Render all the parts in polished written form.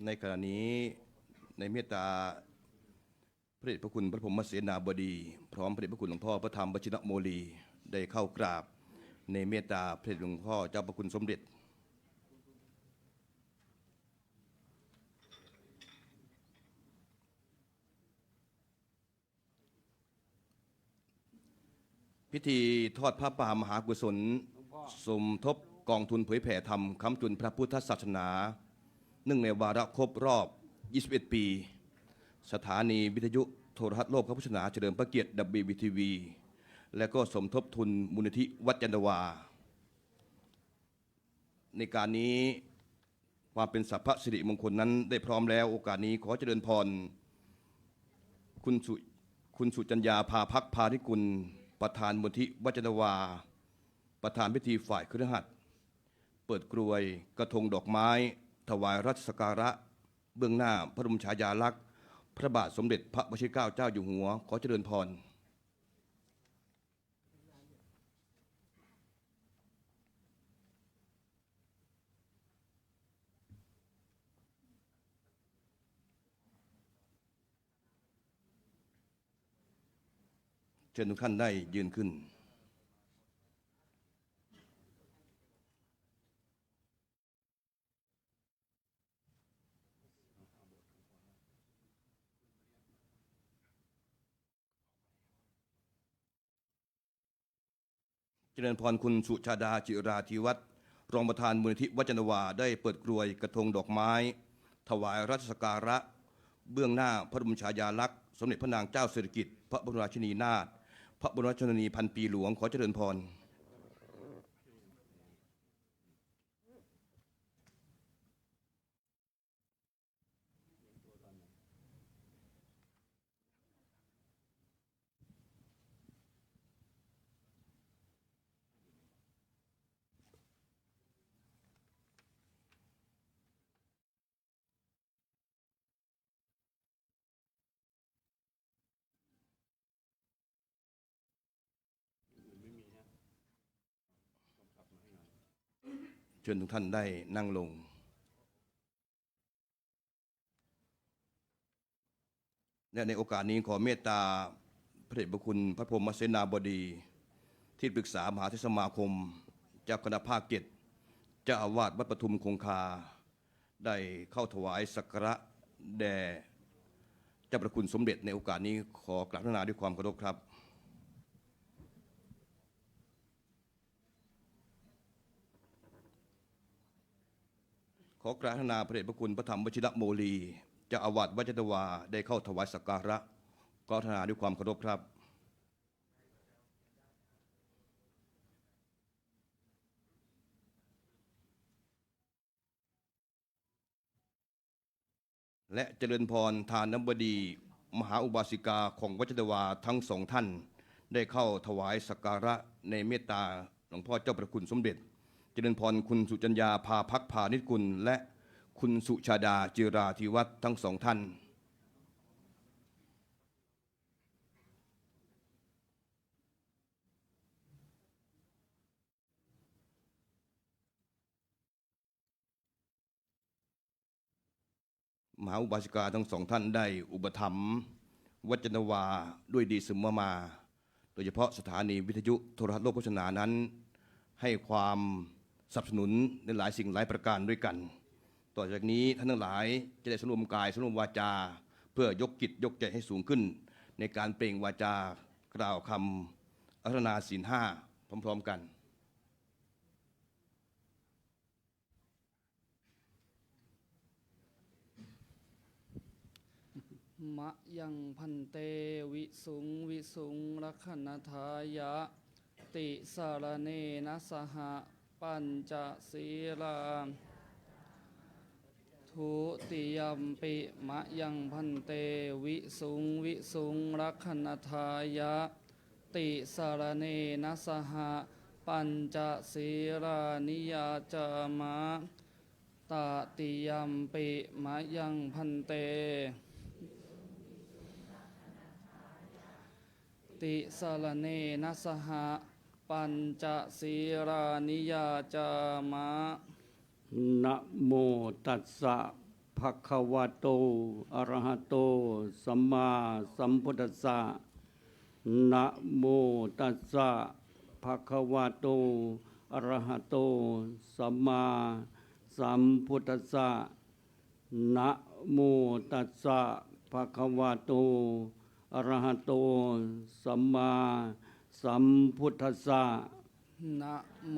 ในขณะนี้ในเมตตาพระเดชพระคุณพระพรหมเสนาบดีพร้อมพระเดชพระคุณหลวงพ่อพระธรรมวชิรโมลีได้เข้ากราบในเมตตาพระเดชหลวงพ่อเจ้าพระคุณสมเด็จพิธีทอดพระป่ามหากุศลสมทบกองทุนเผยแผ่ธรรมค้ำจุนพระพุทธศาสนาเนื่องในวาระครบรอบ 21 ปี สถานีวิทยุโทรทัศน์โลกพระพุทธศาสนาเฉลิมพระเกียรติ WBTV และก็สมทบทุนมูลนิธิวัดจันทวาในการนี้ความเป็นสัพพสิริมงคลนั้นได้พร้อมแล้วโอกาสนี้ขอเจริญพรคุณสุจัญญาภาภักพานิกุลประธานมูลนิธิวัดจันทวาประธานพิธีฝ่ายคฤหัสถ์เปิดกรวยกระทงดอกไม้ถวายรัชสักการะเบื้องหน้าพระบรมฉายาลักษณ์พระบาทสมเด็จพระวชิรเกล้าเจ้าอยู่หัวขอเจริญพรเชิญทุกท่านได้ยืนขึ้นเจริญพรคุณสุชาดาจิราธิวัฒน์รองประธานมูลนิธิวัดจันทวาได้เปิดกรวยกระทงดอกไม้ถวายรัชสักการะเบื้องหน้าพระบรมฉายาลักษณ์สมเด็จพระนางเจ้าสิริกิติ์พระบรมราชินีนาถพระบรมราชชนนีพันปีหลวงขอเจริญพรเชิญทุกท่านได้นั่งลงและในโอกาสนี้ขอเมตตาพระเดชพระคุณพระพรหมเสนาบดีที่ปรึกษามหาเทรสมาคมเจ้าคณะภาค7เจ้าอาวาสวัดปทุมคงคาได้เข้าถวายสักการะแด่เจ้าพระคุณสมเด็จในโอกาสนี้ขอกราบพระนาด้วยความเคารพครับขอกราบพระนาพระเดชพระคุณพระธรรมวชิรโมลีเจ้าอาวาสวัดจันทวาได้เข้าถวายสักการะกราบพระนาด้วยความเคารพครับและเจริญพรทานบดีมหาอุบาสิกาของวัดจันทวาทั้งสองท่านได้เข้าถวายสักการะในเมตตาหลวงพ่อเจ้าพระคุณสมเด็จเจริญพรคุณสุจัญญาภาภักพานิกุลและคุณสุชาดาจิราธิวัฒน์ทั้งสองท่านมหาอุบาสิกาทั้งสองท่านได้อุปถัมภ์วัดจันทวาด้วยดีเสมอมาโดยเฉพาะสถานีวิทยุโทรทัศน์โลกโฆษณานั้นให้ความสนับสนุนในหลายสิ่งหลายประการด้วยกันต่อจากนี้ท่านทั้งหลายจะได้สำรวมกายสำรวมวาจาเพื่อยกจิตยกใจให้สูงขึ้นในการเปล่งวาจากล่าวคำอาราธนาศีล5พร้อมๆกันมะยังพันเตวิสุงวิสุงรักขณทายะติสารเนนะสหปัญจศีลาทุติยัมปิมะยังพันเตวิสุงวิสุงรักขณทายะติสารเนนะสหปัญจศีลานิยาจามะตติยัมปิมะยังพันเตติสารเนนะสหปัญจศีรานิยาจามะ นะโมตัสสะภ ภะคะวะโตอะระหะโตสัมมาสัมพุทธัสสะนะโมตัสสะภะคะวะโตอะระหะโตสัมมาสัมพุทธัสสะนะโมตัสสะภะคะวะโตอะระหะโตสัมมาสัมพุทธัสสะ นะโม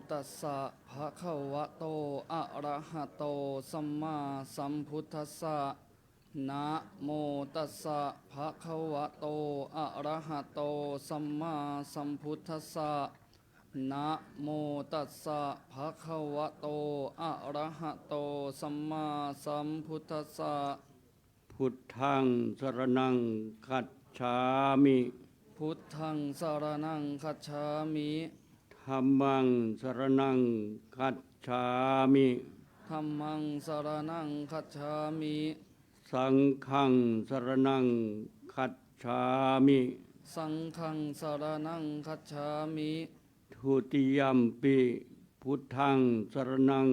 ตัสสะภะคะวะโตอะระหะโตสัมมาสัมพุทธัสสะนะโมตัสสะภะคะวะโตอะระหะโตสัมมาสัมพุทธัสสะนะโมตัสสะภะคะวะโตอะระหะโตสัมมาสัมพุทธัสสะ พุทธังสรณังคัจฉามิ พุทธังสารนังคัจฉามิ ธัมมังสรณังคัจฉามิ ธัมมังสารนังคัจฉามิ สังฆังสรณังคัจฉามิ สังฆังสารนังคัจฉามิ ทุติยัมปิพุทธังสรณัง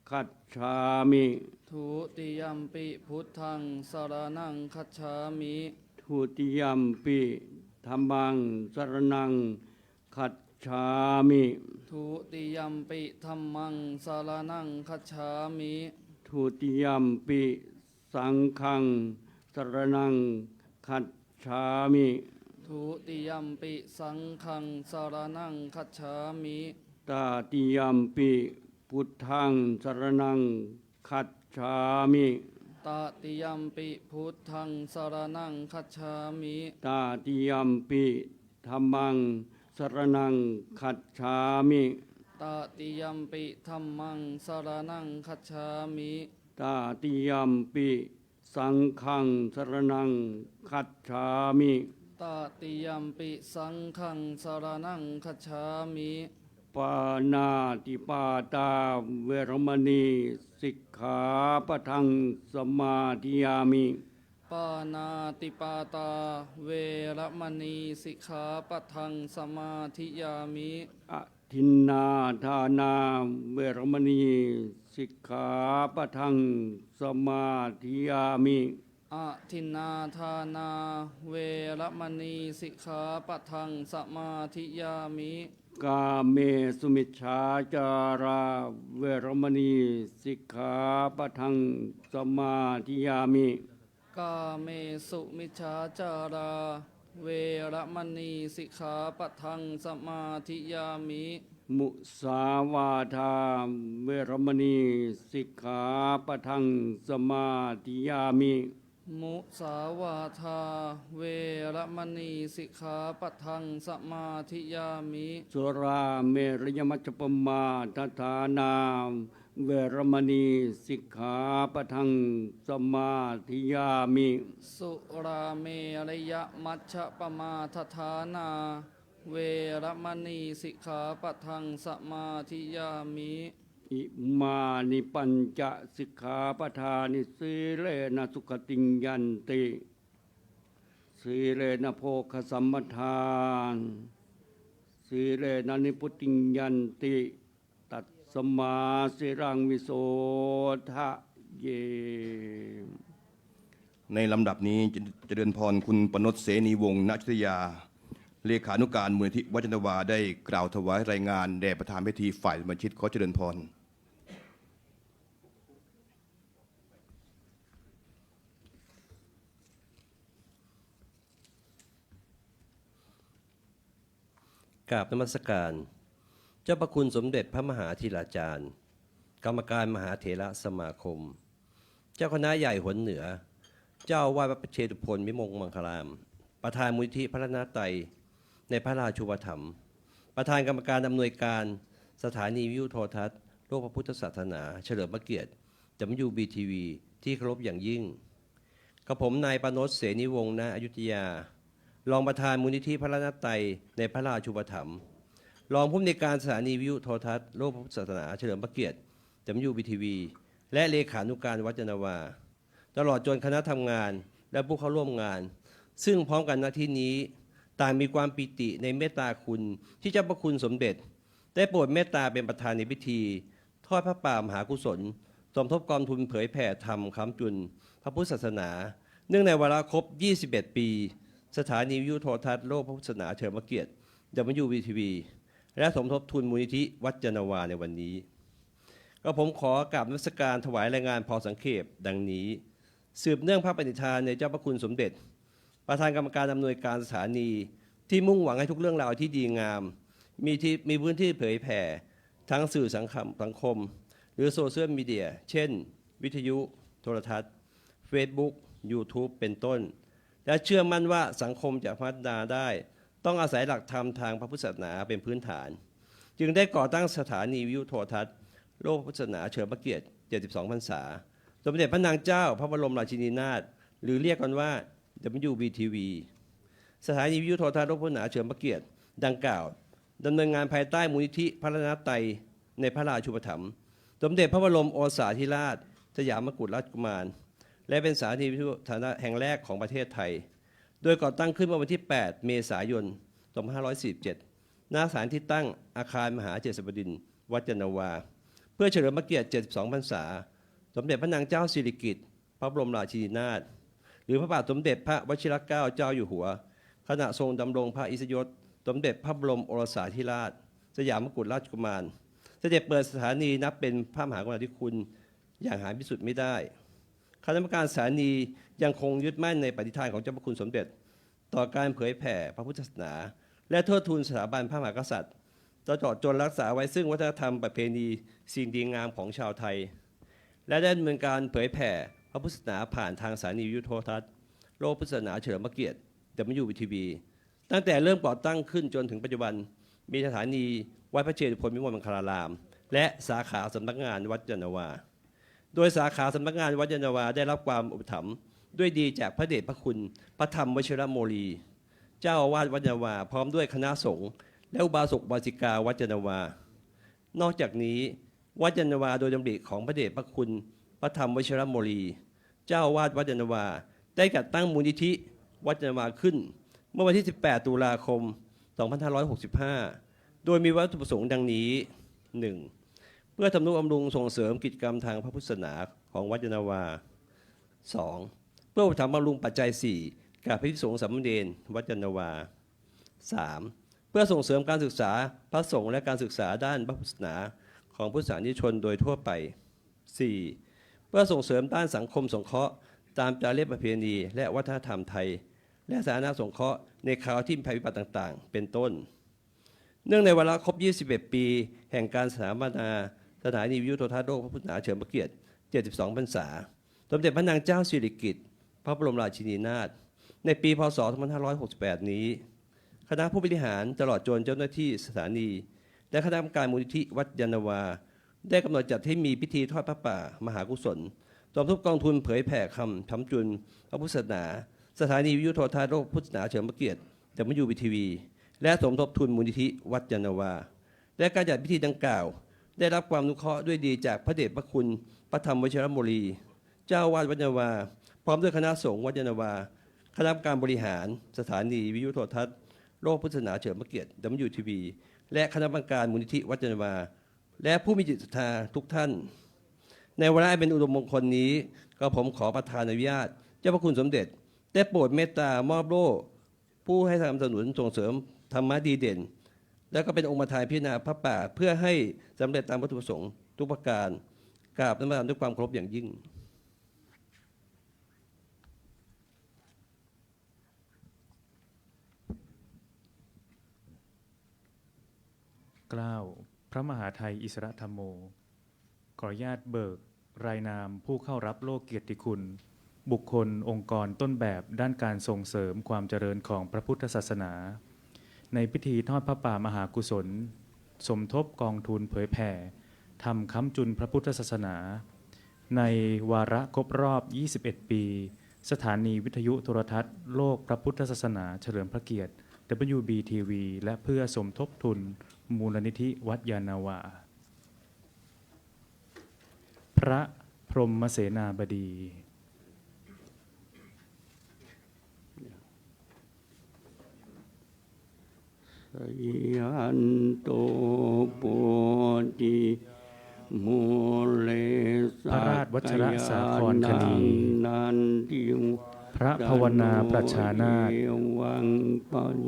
คัจฉามิ ทุติยัมปิพุทธังสารนังคัจฉามิ ทุติยัมปิธัมมังสรณังคัจฉามิ ทุติยัมปิธัมมังสารนังคัจฉามิ ทุติยัมปิสังฆังสรณังคัจฉามิ ทุติยัมปิสังฆังสารนังคัจฉามิ ตาติยัมปิพุทธังสรณังคัจฉามิ ตติยัมปิพุทธังสารนังคัจฉามิ ตาติยัมปิธัมมังสรณังคัจฉามิ ตติยัมปิธัมมังสารนังคัจฉามิ ตาติยัมปิสังฆังสรณังคัจฉามิ ตติยัมปิสังฆังสารนังคัจฉามิ ปานาติปาตาเวรมณีสิกขาปะทังสมาธิยามิ ปานาติปาตาเวรมณีสิกขาปะทังสมาธิยามิ อทินนาทานาเวรมณีสิกขาปะทังสมาธิยามิ อะทินนาทานาเวรมณีสิกขาปะทังสมาธิยามิ กาเมสุมิชฌาจาราเวรมณีสิกขาปะทังสมาธิยามิ กาเมสุมิจฉาจารา เวรมณีสิกขาปะทังสมาธิยามิ มุสาวาทาเวรมณีสิกขาปะทังสมาธิยามิ มุสาวาทาเวรมณีสิกขาปะทังสมาธิยามิ สุราเมรยมัจจปมาทฐานาเวรมณีสิกขาปะทังสมาธิยามิ สุราเมรยมัชฌะปมาทฐานา เวรมณีสิกขาปะทังสมาธิยามิ อิมานิปัญจสิกขาปทานิสีเลนะสุขติงยันติสีเลนะโภคสัมปทานสีเลนะนิพุติงยันติตัสสมาสิรังวิโสทะเย ในลำดับนี้จะเจริญพรคุณปนดเสนีวงศ์ณอยุธยา เลขานุการมูลนิธิวัจนวาได้กล่าวถวายรายงานแด่ประธานพิธีฝ่ายสมาชิกขอเจริญพร กราบนมัสการเจ้าประคุณสมเด็จพระมหาธีราจารย์ กรรมการมหาเถระสมาคม เจ้าคณะใหญ่หนเหนือ เจ้าอาวาสวัดพระเชตุพนวิมงมังคลาม ประธานมูลนิธิพระรัตนตรัยในพระราชูปถัมภ์ประธานกรรมการอำนวยการสถานีวิทยุโทรทัศน์โลกพระพุทธศาสนาเฉลิมพระเกียรติ WBTV ที่เคารพอย่างยิ่งกระผมนายปนดเสนีวงศ์ณอยุธยารองประธานมูลนิธิพระรัตนตรัยในพระราชูปถัมภ์รองผู้อำนวยการสถานีวิทยุโทรทัศน์โลกพระพุทธศาสนาเฉลิมพระเกียรติ WBTV และเลขานุการวัจนวาตลอดจนคณะทำงานและผู้เข้าร่วมงาน ซึ่งพร้อมกันณที่นี้ต่างมีความปิติในเมตตาคุณที่เจ้าพระคุณสมเด็จได้โปรดเมตตาเป็นประธานในพิธีทอดพระป่ามหากุศล สมทบกองทุนเผยแผ่ธรรมค้ำจุนพระพุทธศาสนา เนื่องในวาระครบ 21 ปี สถานีวิทยุโทรทัศน์โลกพระพุทธศาสนาเฉลิมพระเกียรติ WVTV และสมทบทุนมูลนิธิวัดยานนาวาในวันนี้ก็ผมขอกราบนมัสการถวายรายงานพอสังเขปดังนี้ สืบเนื่องพระปณิธานในเจ้าพระคุณสมเด็จ ประธานกรรมการอำนวยการสถานีที่มุ่งหวังให้ทุกเรื่องราวที่ดีงามมีพื้นที่เผยแผ่ทั้งสื่อสังคมหรือโซเชียลมีเดียเช่น วิทยุโทรทัศน์ Facebook YouTube เป็นต้น และเชื่อมั่นว่าสังคมจะพัฒนาได้ต้องอาศัยหลักธรรมทางพระพุทธศาสนาเป็นพื้นฐาน จึงได้ก่อตั้งสถานีวิทยุโทรทัศน์โลกพุทธศาสนาเฉลิมพระเกียรติ 72 พรรษาสมเด็จพระนางเจ้าพระบรมราชินีนาถหรือเรียกกันว่า WBTV สถานีวิทยุโทรทัศน์โลกพุทธศาสนาเฉลิมพระเกียรติดังกล่าวดำเนินงานภายใต้มูลนิธิพระรัตนตรัยในพระราชูปถัมภ์สมเด็จพระบรมโอษาธิราชสยามกุฎราชกุมารและเป็นสถานีวิทยุฐานะแห่งแรกของประเทศไทยโดยก่อตั้งขึ้นเมื่อวันที่ 8 เมษายน 2547 ณ สถานที่ตั้งอาคารมหาเจษฎาบดินทร์วัดยานนาวาเพื่อเฉลิมพระเกียรติ 72 พรรษาสมเด็จพระนางเจ้าสิริกิติ์พระบรมราชินีนาถหรือพระบาทสมเด็จพระวชิรเกล้าเจ้าอยู่หัวขณะทรงดำรงพระอิสริยยศสมเด็จพระบรมโอรสาธิราชสยามกุฎราชกุมารเสด็จเปิดสถานีนับเป็นพระมหากรุณาธิคุณอย่างหาพิสุทธิ์ไม่ได้คณะกรรมการสถานียังคงยึดมั่นในปฏิฐานของเจ้าพระคุณสมเด็จต่อการเผยแผ่พระพุทธศาสนาและเทิดทูนสถาบันพระมหากษัตริย์ตลอดจนรักษาไว้ซึ่งวัฒนธรรมประเพณีสิ่งดีงามของชาวไทยและได้ดำเนินการเผยแผ่พระพุทธศาสนาผ่านทางสถานีวิทยุโทรทัศน์โลกพุทธศาสนาเฉลิมพระเกียรติ WVTV ตั้งแต่เริ่มก่อตั้งขึ้นจนถึงปัจจุบันมีสถานีวัดพระเชตุพนวิมลมังคลารามและสาขาสำนักงานวัดยานนาวาโดยสาขาสำนักงานวัดยานนาวาได้รับความอุปถัมภ์ด้วยดีจากพระเดชพระคุณพระธรรมวชิรโมลีเจ้าอาวาสวัดยานนาวาพร้อมด้วยคณะสงฆ์และอุบาสกอุบาสิกาวัดยานนาวานอกจากนี้วัดยานนาวาโดยดำริของพระเดชพระคุณพระธรรมวชิรโมลีเจ้าอาวาสวัดยานนาวาได้จัดตั้งมูลนิธิวัดยานนาวาขึ้นเมื่อวันที่ 18 ตุลาคม 2565 โดยมีวัตถุประสงค์ดังนี้ 1. เพื่อทำนุบำรุงส่งเสริมกิจกรรมทางพระพุทธศาสนาของวัดยานนาวา 2. เพื่ออุปถัมภ์บำรุงปัจจัย 4 กับพระภิกษุสงฆ์สามเณรวัดยานนาวา 3. เพื่อส่งเสริมการศึกษาพระสงฆ์และการศึกษาด้านพระพุทธศาสนาของพุทธศาสนิกชนโดยทั่วไป 4. เพื่อส่งเสริมด้านสังคมสงเคราะห์ตามจารีตประเพณีและวัฒนธรรมไทยและสาธารณสงเคราะห์ในคราวที่มีภัยพิบัติต่างๆเป็นต้นเนื่องในวาระครบ 21 ปีแห่งการสถาปนาสถานีวิทยุโทรทัศน์โลกพระพุทธศาสนาเฉลิมพระเกียรติ 72 พรรษาสมเด็จพระนางเจ้าสิริกิติ์พระบรมราชินีนาถในปีพ.ศ. 2568 นี้คณะผู้บริหารตลอดจนเจ้าหน้าที่สถานีและคณะกรรมการมูลนิธิวัดยานนาวาได้กำหนดจัดให้มีพิธีทอดพระป่ามหากุศลสมทบกองทุนเผยแผ่คำค้ำจุนพระพุทธศาสนาสถานีวิทยุโทรทัศน์โลกพุทธศาสนาเฉลิมพระเกียรติ WBTV และสมทบทุนมูลนิธิวัดยานนาวาและการจัดพิธีดังกล่าวได้รับความอนุเคราะห์ด้วยดีจากพระเดชพระคุณพระธรรมวชิรโมลีเจ้าอาวาสวัดยานนาวาพร้อมด้วยคณะสงฆ์วัดยานนาวาคณะกรรมการบริหารสถานีวิทยุโทรทัศน์โลกพุทธศาสนาเฉลิมพระเกียรติ WBTV และคณะกรรมการมูลนิธิวัดยานนาวาและผู้มีจิตศรัทธาทุกท่านในวาระเป็นอุดมมงคลนี้ก็ผมขอประทานอนุญาตเจ้าพระคุณสมเด็จได้โปรดเมตตามอบโล่ผู้ให้สนับสนุนส่งเสริมธรรมะดีเด่นและก็เป็นองค์ประธานพิจารณาพระป่าเพื่อให้สำเร็จตามวัตถุประสงค์ทุกประการกราบนมัสการด้วยความเคารพอย่างยิ่ง เกล้าพระมหาไทยอิสรธรรมโมขออนุญาตเบิกรายนามผู้เข้ารับโล่เกียรติคุณบุคคลองค์กรต้นแบบด้านการส่งเสริมความเจริญของพระพุทธศาสนาในพิธีทอดพระป่ามหากุศลสมทบกองทุนเผยแผ่ทำค้ำจุนพระพุทธศาสนาในวาระครบรอบ 21 ปี สถานีวิทยุโทรทัศน์โลกพระพุทธศาสนาเฉลิมพระเกียรติ WBTV และเพื่อสมทบทุนมูลนิธิวัดยานนาวาพระพรหมเสนาบดีสยันโตโปติโมเลสา วัชระสาครคณี นันติว พระภาวนาประชานาถ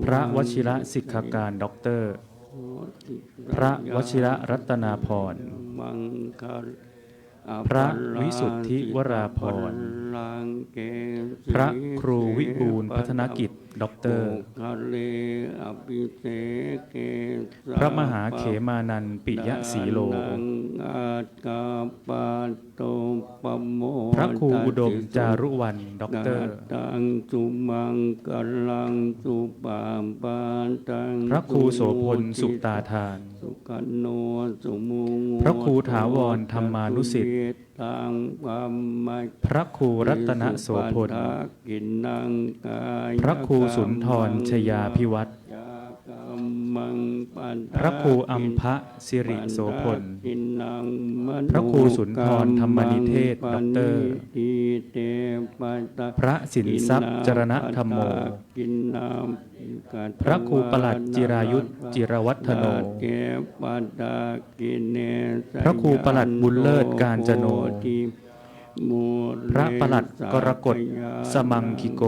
พระวชิระสิกขาการด็อกเตอร์ พระวชิระรัตนาพรณ์ มังคล พระวิสุทธิวราพรณ์ พระครูวิบูลย์พัฒนกิจด็อกเตอร์ พระมหาเขมานันท์ปิยสีโล พระครูอุดมจารุวรรณด็อกเตอร์ ตังสุมังกลังสุปามปานตัง พระครูโสพลสุตาทาน สุกันโนสุมุง พระครูถาวรธรรมานุสิทธิ์ ตังปัมมัจ พระครูรัตนโสพล กินนังกาย พระครูสุนทรชยาภิวัตร พระครูอัมภะสิริโสพล พระครูสุนทรธรรมนิเทศด็อกเตอร์ พระสินทรัพย์จรณธรรมโม พระครูประหลัดจิรายุทธจิรวัฒโน พระครูประหลัดบุญเลิศกาญจโน พระประหลัดกรกฎสมังคิโก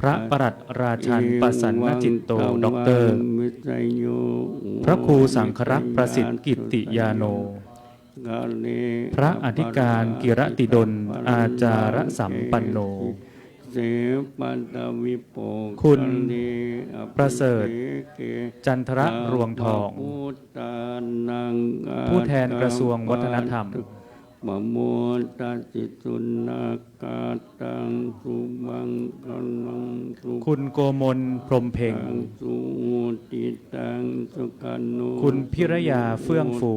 พระประหลัดราชันประสันนจิตโตด็อกเตอร์ พระครูสังครักษ์ประสิทธิ์กิตติยาโน พระอธิการกิรติดลอาจารสัมปันโน คุณประเสริฐจันทระรวงทอง ผู้แทนกระทรวงวัฒนธรรม มโมตัสสิสุนักาตังสุบังกลังสุ คุณโกมลพรหมเพ็ง สุติตังสุขันโน คุณพิรยาเฟื่องฟู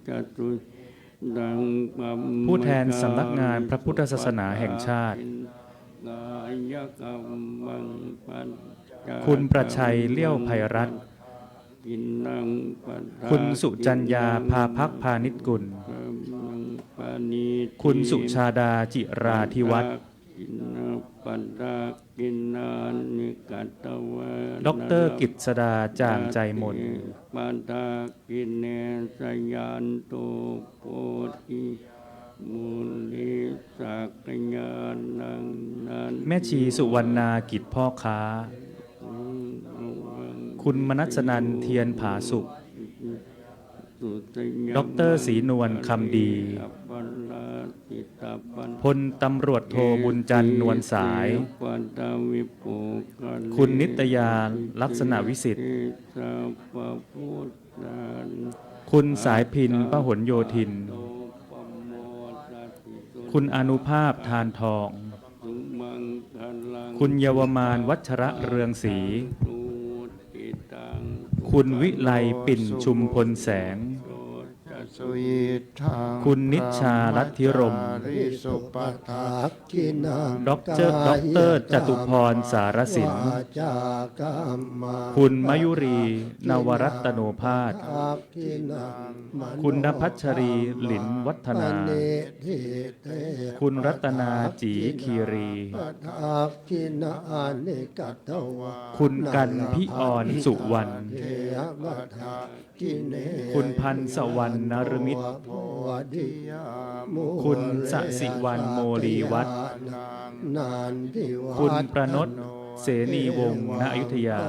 จตุดังปัม ผู้แทนสำนักงานพระพุทธศาสนาแห่งชาติ กายกรรมังปัญจ คุณประชัยเลี้ยวไพรัตน์ กินนังปัฏฐา คุณสุจัญญาภาพักพานิชกุล ปานิติ คุณสุชาดาจิราธิวัฒน์ กินนาปัฏฐากินนานิกัตตวะ ดอกเตอรกิตสดาจางใจมน ปัฏฐากินเนสยันโตโพธิมุนิสักญานังนัน แม่ชีสุวรรณากิจพ่อค้า คุณมนัสนันเทียนผาสุข ดอกเตอรศรีนวลคำดี พลตำรวจโทบุญจันทร์นวลสาย คุณนิตยาลักษณะวิสิทธิ์ คุณสายพินพหลโยธิน คุณอนุภาพทานทอง คุณเยาวมานวัชระเรืองศรี คุณวิไลปิ่นชุมพลแสง สุยิทัง คุณนิชชาลัทธิรม ริสุปทักขินัง ด็อกเตอร์จตุพรสารสิน วาจากัมมัง คุณมยุรีนวรัตโนภาส ทักขินังมโน คุณนภัชรีหลินวัฒนา ปณิทิเต คุณรัตนาจีคีรี ทักขินานิกัตตวะ คุณกันพิออนสุวรรณ เทวทักขิเน คุณพันธ์สวรรณนรมิตร โพธิยามุ คุณสสิวรรณโมลีวัฒน์ นันทิวัฒน์ คุณประนตเสนีวงศ์ณอยุธยา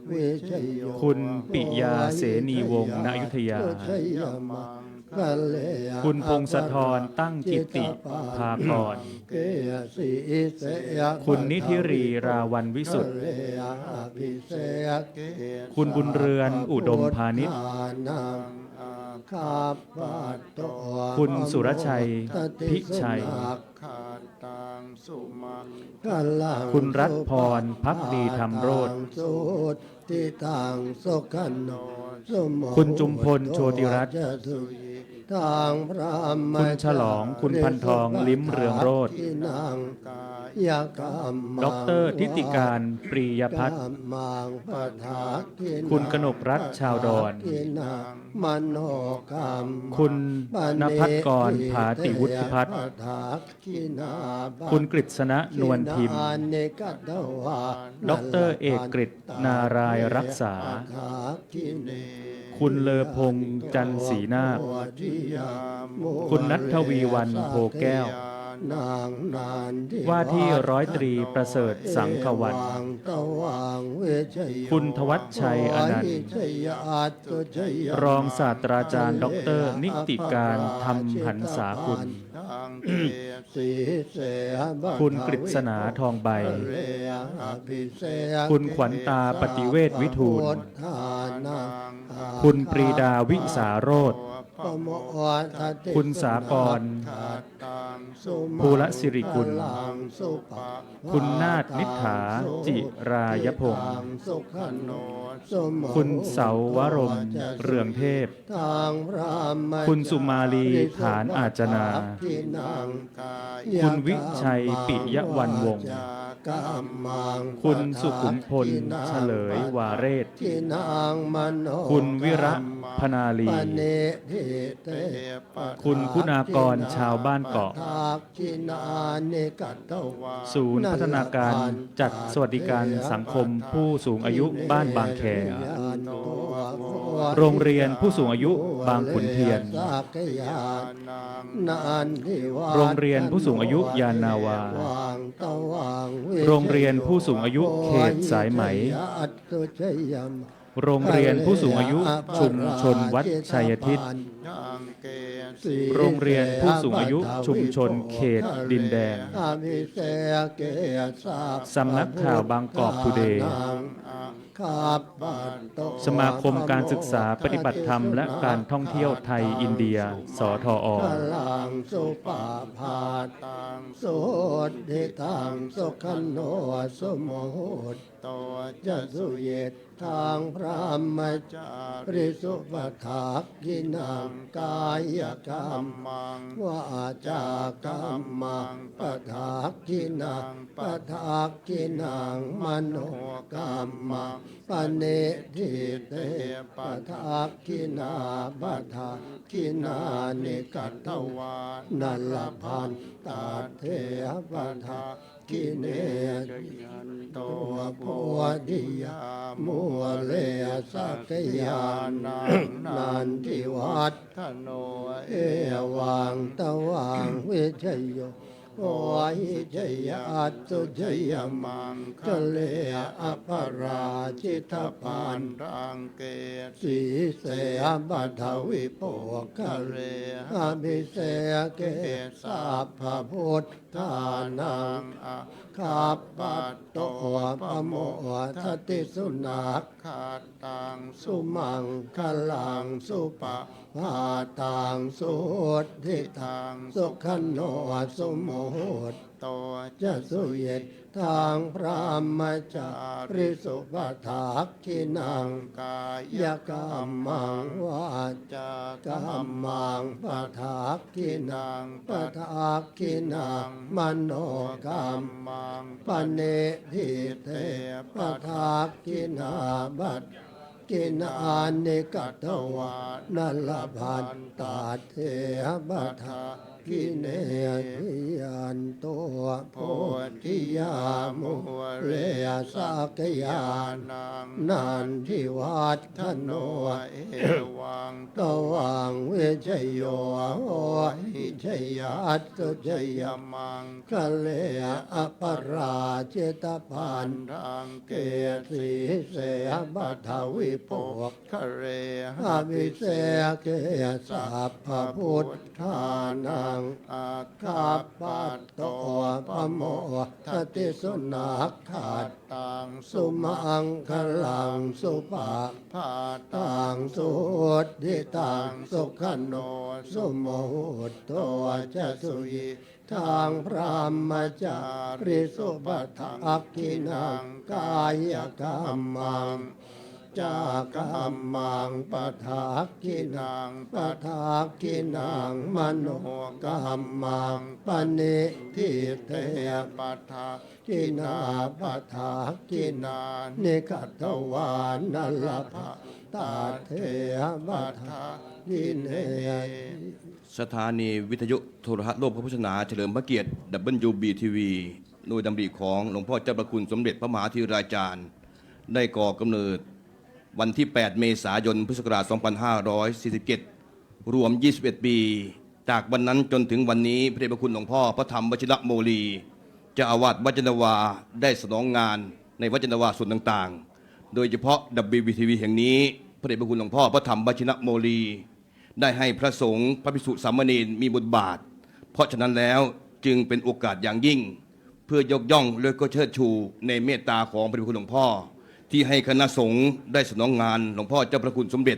วิชยโย คุณปิยาเสนีวงศ์ณอยุธยา ชัยมังกัลเลย คุณพงศธรตั้งกิติภากร เกยสีเสย คุณนิธิรีราวันวิสุทธิ์ เลยภิเศษเก คุณบุญเรือนอุดมพาณิชย์ นังข้าพโต คุณสุรชัยพิชัย ขาตังสุมังกัลลัง คุณรัตพรภักดีธรรมโรจน์ สุติตังสุขันโนสุโม คุณจุมพลโชติรัตน์ ทางพระม คุณฉลองคุณพันทองลิ้มเรืองโรจน์ ที่นางยากรรม ดอกเตอรทิติการปรียพัฒน์ มังปะทากินัง คุณกนกรัตน์ชาวดอน กินังมโนกรรม คุณณภัทรกรผาติวุฒิพัฒน์ คุณกฤษณะนวลทิม ดอกเตอรเอกกฤษนารายรักษา คุ คุณเลอพงษ์จันทร์ศรีนาค คุณณัฐวีวรรณโพแก้ว นางนานทิ ว่าที่ร้อยตรีประเสริฐสังขวัลย์ ตวางเวชโย คุณทวัชชัยอนันต์ ชัยอาตุชัย รองศาสตราจารย์ ดรนิติการธรรมหันษากุล สีเสบ คุณกฤษณาทองใบ เรอภิเษก คุณขวัญตาปฏิเวทวิทูล พุทธานัง คุณปรีดาวิสาโรธ ปโมวัฏติ คุณสากร สุมา ภูรศิริกุล ลังสุปะ คุณนาถนิษฐาจิรายพงศ์ สุขโนสุโม คุณเสาวรมเรืองเทพ ทางพระม คุณสุมาลีฐานอาจนา ที่นัง คุณวิชัยปิยวรรณวงศ์ กามมัง คุณสุขุมพลเฉลยวาเรศ ที่นางมโน คุณวิระพนาลี ปเนทิเตปะ คุณคุณากรชาวบ้านเกาะ ทักขินานิกัตตวา ศูนย์พัฒนาการจัดสวัสดิการสังคมผู้สูงอายุบ้านบางแค โรงเรียนผู้สูงอายุบางขุนเทียน โรงเรียนผู้สูงอายุยานนาวา โรงเรียนผู้สูงอายุเขตสายไหม โรงเรียนผู้สูงอายุชุมชนวัดชัยทิศ โรงเรียนผู้สูงอายุชุมชนเขตดินแดง สำนักข่าวบางกอกทูเดย์ สมาคมการศึกษาปฏิบัติธรรมและการท่องเที่ยวไทยอินเดีย สทอ พลังสุปาพาตังสุทิตังสุขโนสุโมหตจะสุเยตทางพระมจาริสุปถากินังกายกรรมังวาจากรรมังปถากินังปถากินังมโนกรรมังปเนทิเตปถากินาปถากินานิกัตตวานัลลพันตาเทปถากิเนตัวโพธิยามัวเลสักยานันทิวัฒโนเอวังตวังวิชโยโอหิจยาตุจยมังคะเลอภราชิตปันรังเกสีเสบัทวิโปคะเรอภิเสเกสัพพพุทธานังอะขับปัตโตปโมทติสุนัขขาตังสุมังคลังสุปะพาตังสุทิตังสุขโนสุโมหตจะสุเยตทางพระมจาริสุปถากินังกายกรรมังวาจากรรมังปถากินังปถากินังมโนกรรมังปเนทิเตปถากินาบัตกินานิกัตตวานัลลพันตาเทบัทากิเนทิยันตัวโพธิยามุเรสักยานันทิวัฒโนเอวังตวังเวชโยโอหิชยัตตุชยมังคะเลอปราเจตพันรังเกสีเสบัทวิโปคะเรอภิเสเกสัพพพุทธานังอาคาปัตโตปโมทติสุนัขขาตังสุมังคลังสุปาพาตังสุทิตังสุขโนสุโมหตจะสุยิทางพระมจาริสุปถากินังกายกรรมังจากรรมังปถากินังปถากินังมโนกรรมังปณิทิเตปถากินาปถากินานิกัตตวานัลลภะตาเทบัทากิเน สถานีวิทยุโทรทัศน์โลกพระพุทธศาสนาเฉลิมพระเกียรติ WBTV โดยดำริของหลวงพ่อเจ้าประคุณสมเด็จพระมหาธีราจารย์ได้ก่อกำเนิด วันที่ 8 เมษายน พุทธศักราช 2547 รวม 21 ปี จากวันนั้นจนถึงวันนี้พระเดชพระคุณหลวงพ่อพระธรรมวชิรโมลีเจ้าอาวาสวัดจันทวาได้สนองงานในวัดจันทวาส่วนต่างๆ โดยเฉพาะ WBTV แห่งนี้พระเดชพระคุณหลวงพ่อพระธรรมวชิรโมลีได้ให้พระสงฆ์พระภิกษุสามเณรมีบทบาท เพราะฉะนั้นแล้วจึงเป็นโอกาสอย่างยิ่ง เพื่อยกย่องและก็เชิดชูในเมตตาของพระเดชพระคุณหลวงพ่อที่ให้คณะสงฆ์ได้สนองงานหลวงพ่อเจ้าพระคุณสมเด็จ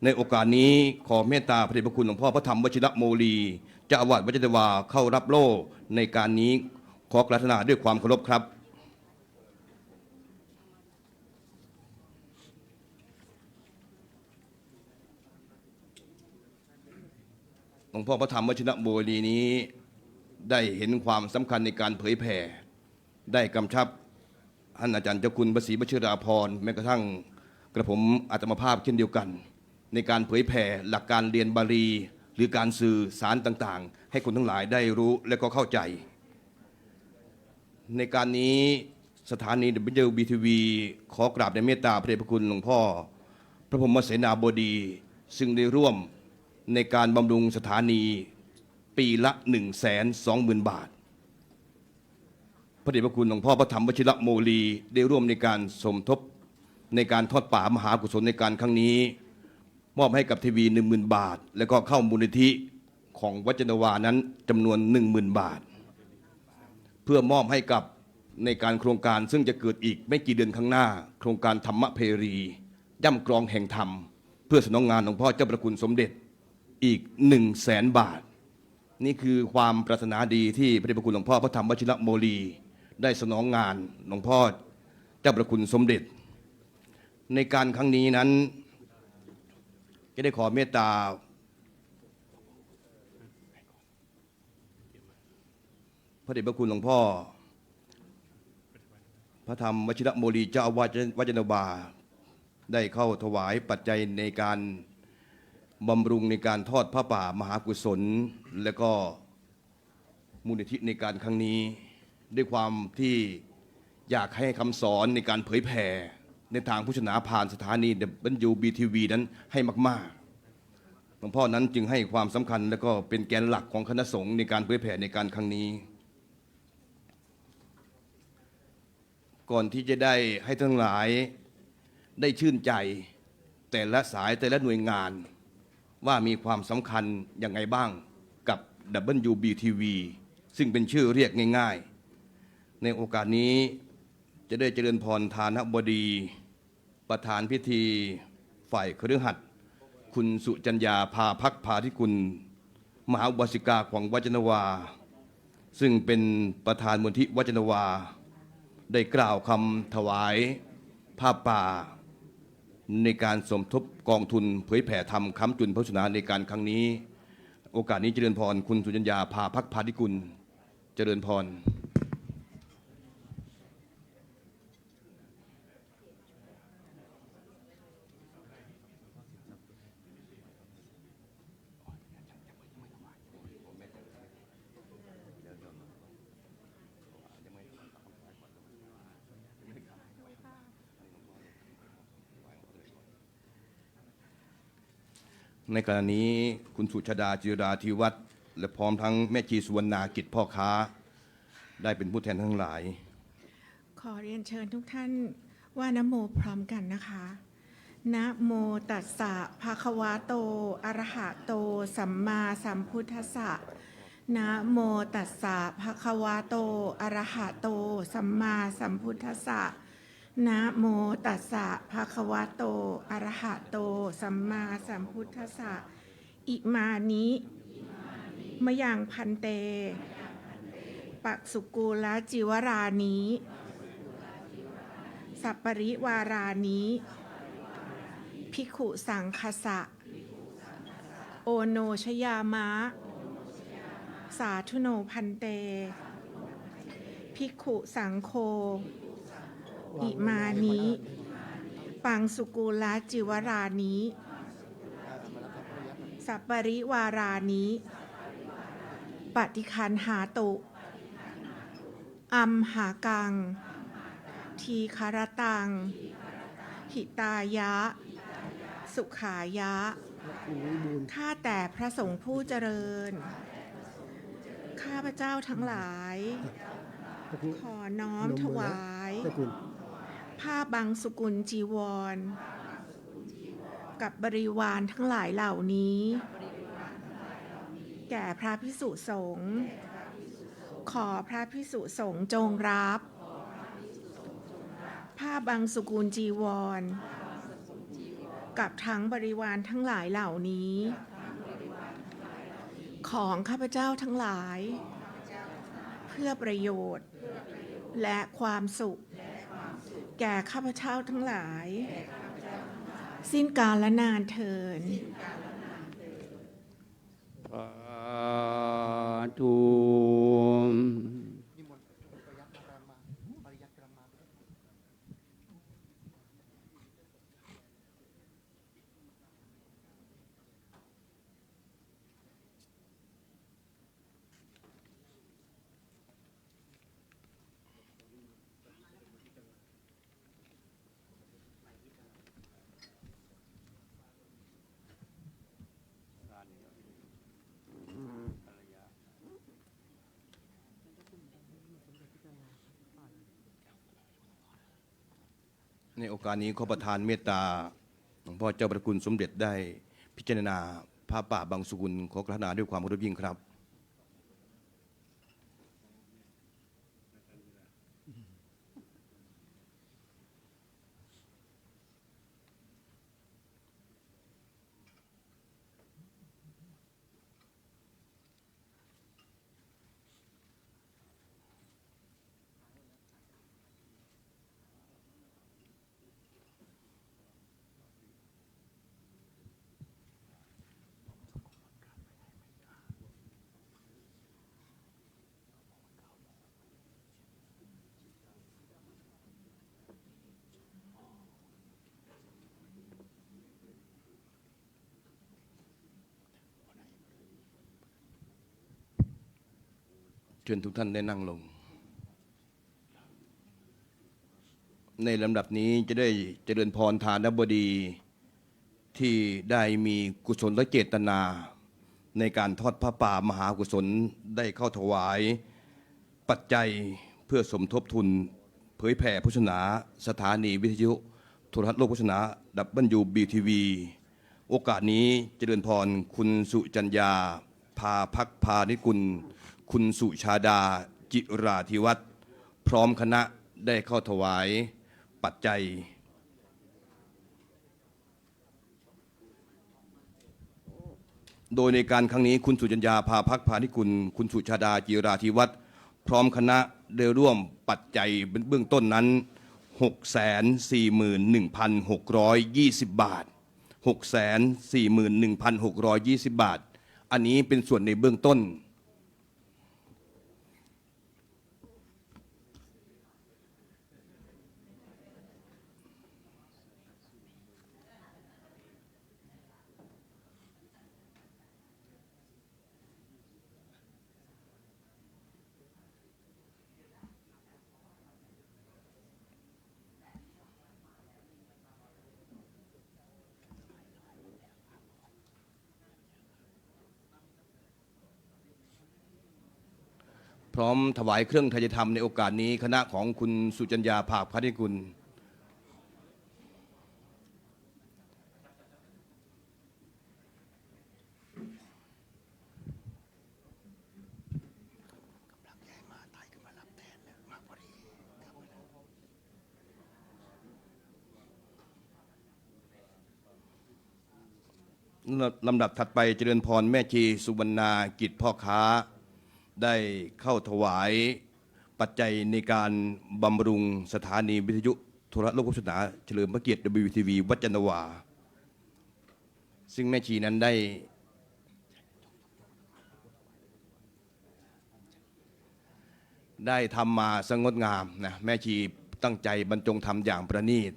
ในโอกาสนี้ขอเมตตาพระเดชพระคุณหลวงพ่อพระธรรมวชิรโมลีเจ้าอาวาสวัดจันทวาเข้ารับโล่ในการนี้ขอกราบนาด้วยความเคารพครับหลวงพ่อพระธรรมวชิรโมลีนี้ได้เห็นความสำคัญในการเผยแผ่ได้กำชับท่านอาจารย์เจ้าคุณพระศรีวชิราภรณ์แม้กระทั่งกระผมอาตมาภาพเช่นเดียวกันในการเผยแผ่หลักการเรียนบาลีหรือการสื่อสารต่างๆให้คนทั้งหลายได้รู้และก็เข้าใจในการนี้สถานี WBTV ขอกราบในเมตตาพระเดชพระคุณหลวงพ่อพระพรหมเสนาบดีซึ่งได้ร่วมในการบำรุงสถานีปีละ 120,000 บาทพระเดชพระคุณหลวงพ่อพระธรรมวชิรโมลีได้ร่วมในการสมทบในการทอดป่ามหากุศลในการครั้งนี้มอบให้กับทีวี 10,000 บาทแล้วก็เข้ามูลนิธิของวัดจันทวานั้นจำนวน 10,000 บาทเพื่อมอบให้กับในการโครงการซึ่งจะเกิดอีกไม่กี่เดือนข้างหน้าโครงการธรรมเพรีย่ำกรองแห่งธรรมเพื่อสนองงานหลวงพ่อเจ้าประคุณสมเด็จอีก 100,000 บาทนี่คือความปรารถนาดีที่พระเดชพระคุณหลวงพ่อพระธรรมวชิรโมลีได้สนองงานหลวงพ่อเจ้าประคุณสมเด็จในการครั้งนี้นั้นก็ได้ขอเมตตาพระเดชพระคุณหลวงพ่อพระธรรมวชิรโมลีเจ้าอาวาสวัดจันทวาได้เข้าถวายปัจจัยในการบำรุงในการทอดผ้าป่ามหากุศลและก็มูลนิธิในการครั้งนี้ด้วยความที่อยากให้คำสอนในการเผยแผ่ในทางพุทธศาสนาผ่านสถานี WBTV นั้นให้มากๆหลวงพ่อนั้นจึงให้ความสำคัญและก็เป็นแกนหลักของคณะสงฆ์ในการเผยแผ่ในการครั้งนี้ก่อนที่จะได้ให้ทั้งหลายได้ชื่นใจแต่ละสายแต่ละหน่วยงานว่ามีความสำคัญอย่างไรบ้างกับ WBTV ซึ่งเป็นชื่อเรียกง่ายๆในโอกาสนี้จะได้เจริญพรทานบดีประธานพิธีฝ่ายคฤหัสถ์คุณสุจัญญาภาภักพาธิกุลมหาอุบาสิกาของวัดจันทวาซึ่งเป็นประธานมูลที่วัดจันทวาได้กล่าวคำถวายผ้าป่าในการสมทบกองทุนเผยแผ่ธรรมค้ำจุนพระศาสนาในการครั้งนี้โอกาสนี้เจริญพรคุณสุจัญญาภาภักพาธิกุลเจริญพรในขณะนี้คุณสุชาดาจิราธิวัฒน์และพร้อมทั้งแม่ชีสุวรรณากิจพ่อค้าได้เป็นผู้แทนทั้งหลายขอเรียนเชิญทุกท่านว่านะโมพร้อมกันนะคะนะโมตัสสะภะคะวะโตอะระหะโตสัมมาสัมพุทธัสสะนะโมตัสสะภะคะวะโตอะระหะโตสัมมาสัมพุทธัสสะนะโมตัสสะภะคะวะโตอะระหะโตสัมมาสัมพุทธัสสะอิมานิมะยังพันเตปักสุกูลจิวรานิสัปปริวารานิภิกขุสังคสะโอโนชยามะสาธุโนพันเตภิกขุสังโฆอิมานิปังสุกูลจิวรานิสัปปริวารานิปฏิคันหาตุอัมหากังทีคารตัง หิตายะ สุขายะ ข้าแต่พระสงฆ์ผู้เจริญ ข้าพเจ้าทั้งหลาย ขอน้อมถวาย ผ้าบังสุกุลจีวร กับบริวารทั้งหลายเหล่านี้ แก่พระภิกษุสงฆ์ขอพระภิกษุสงฆ์จงรับ ผ้าบังสุกุลจีวร กับทั้งบริวารทั้งหลายเหล่านี้ ของข้าพเจ้าทั้งหลาย เพื่อประโยชน์ และความสุข แก่ข้าพเจ้าทั้งหลาย สิ้นกาลและนานเทิน สาธุ ในโอกาสนี้ขอประทานเมตตาหลวงพ่อเจ้าประคุณสมเด็จได้พิจารณาผ้าป่าบางสุกุลขอกรุณาด้วยความเคารพยิ่งครับ เชิญทุกท่านได้นั่งลง ในลำดับนี้จะได้เจริญพรทานบดีที่ได้มีกุศลและเจตนา ในการทอดผ้าป่ามหากุศลได้เข้าถวาย ปัจจัยเพื่อสมทบทุน เผยแผ่พุทธศาสนาสถานีวิทยุโทรทัศน์โลกพุทธศาสนาWBTV โอกาสนี้เจริญพรคุณสุจัญญาพาพักพานิกุลคุณสุชาดาจิราธิวัฒน์พร้อมคณะได้เข้าถวายปัจจัย โดยในการครั้งนี้คุณสุจัญญาพาพักพานิกุลคุณสุชาดาจิราธิวัฒน์พร้อมคณะได้ร่วมปัจจัยเบื้องต้นนั้น 641,620 บาท 641,620 บาทอันนี้เป็นส่วนในเบื้องต้น พร้อมถวายเครื่องไทยธรรมในโอกาสนี้คณะของคุณสุจัญญาภาคพัฒกุลลำดับถัดไปเจริญพรแม่ชีสุวรรณากิจพ่อค้าได้เข้าถวายปัจจัยในการบำรุงสถานีวิทยุโทรทัศน์โลกพุทธศาสนาเฉลิมพระเกียรติ WTV วัดจันทวาซึ่งแม่ชีนั้นได้ทำมาสงดงามนะแม่ชีตั้งใจบรรจงทำอย่างประณีต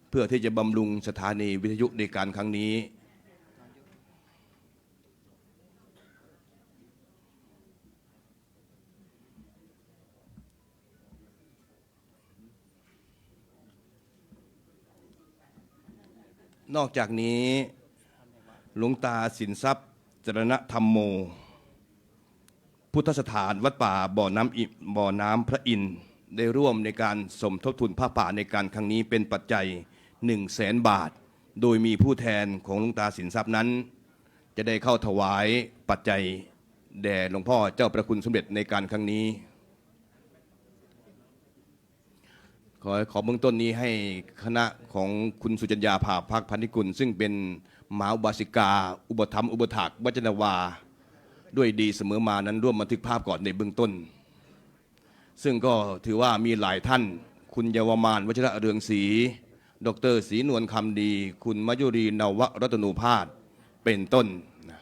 เพื่อที่จะบำรุงสถานีวิทยุในการครั้งนี้ นอกจากนี้หลวงตาสินทรัพย์จรณธรรมโม พุทธสถานวัดป่าบ่อน้ำพระอินทร์ได้ร่วมในการสมทบทุนผ้าป่าในการครั้งนี้เป็นปัจจัย 100,000 บาท โดยมีผู้แทนของหลวงตาสินทรัพย์นั้น จะได้เข้าถวายปัจจัยแด่หลวงพ่อเจ้าประคุณสมเด็จในการครั้งนี้ ขอเบื้องต้นนี้ให้คณะของคุณสุจัญญาภาภักพันธิกุลซึ่งเป็นมหาอุบาสิกา อุปถัมภ์อุปถากวัจนวาด้วยดีเสมอมานั้นร่วมบันทึกภาพก่อนในเบื้องต้น ซึ่งก็ถือว่ามีหลายท่านคุณเยาวมานวชิระเรืองศรีดร.ศรีนวลคำดี คุณมยุรีนวรัตนูภาสเป็นต้นนะ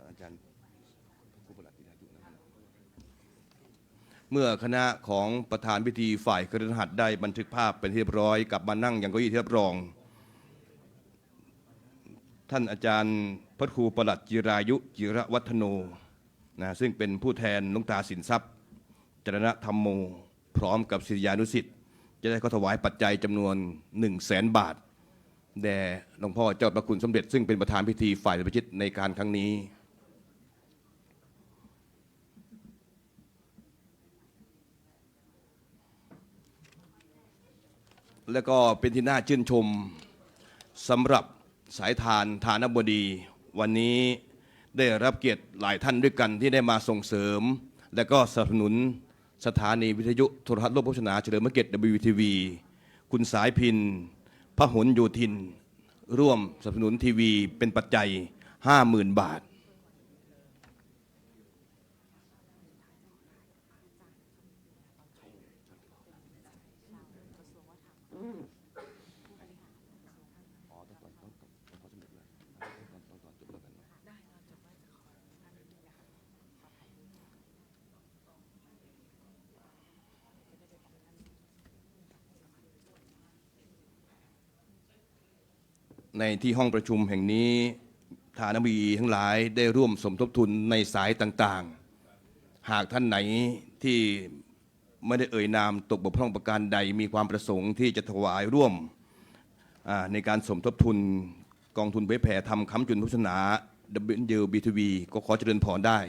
อาจารย์เมื่อคณะของประธานพิธีฝ่ายคฤหัสถ์ได้บันทึกภาพเป็นที่เรียบร้อยกลับมานั่งอย่างเก้าอี้ที่รับรอง ท่านอาจารย์พระครูประหลัดจิรายุจิรวัฒโนนะซึ่งเป็นผู้แทนหลวงตาสินทรัพย์จรณธรรมโม พร้อมกับศิษยานุศิษย์จะได้เข้าถวายปัจจัยจำนวน 100,000 บาทแด่หลวงพ่อเจ้าประคุณสมเด็จซึ่งเป็นประธานพิธีฝ่ายประชิตในการครั้งนี้และก็เป็นที่น่าชื่นชมสำหรับสายทานทานบดีวันนี้ได้รับเกียรติหลายท่านด้วยกันที่ได้มาส่งเสริม และก็สนับสนุนสถานีวิทยุโทรทัศน์โลกโภชนาเฉลิมพระเกียรติ WTV คุณสายพินพหลโยธินร่วมสนับสนุนทีวีเป็นปัจจัย 50,000 บาทในที่ห้องประชุมแห่งนี้ฐานบดีทั้งหลายได้ร่วมสมทบทุนในสายต่างๆหากท่านไหนที่ไม่ได้เอ่ยนามตกบกพร่องประการใดมีความประสงค์ที่จะถวายร่วมในการสมทบทุนกองทุนเผยแผ่ธรรมค้ำจุนพุทธศาสนา WBTV ก็ขอเจริญพรได้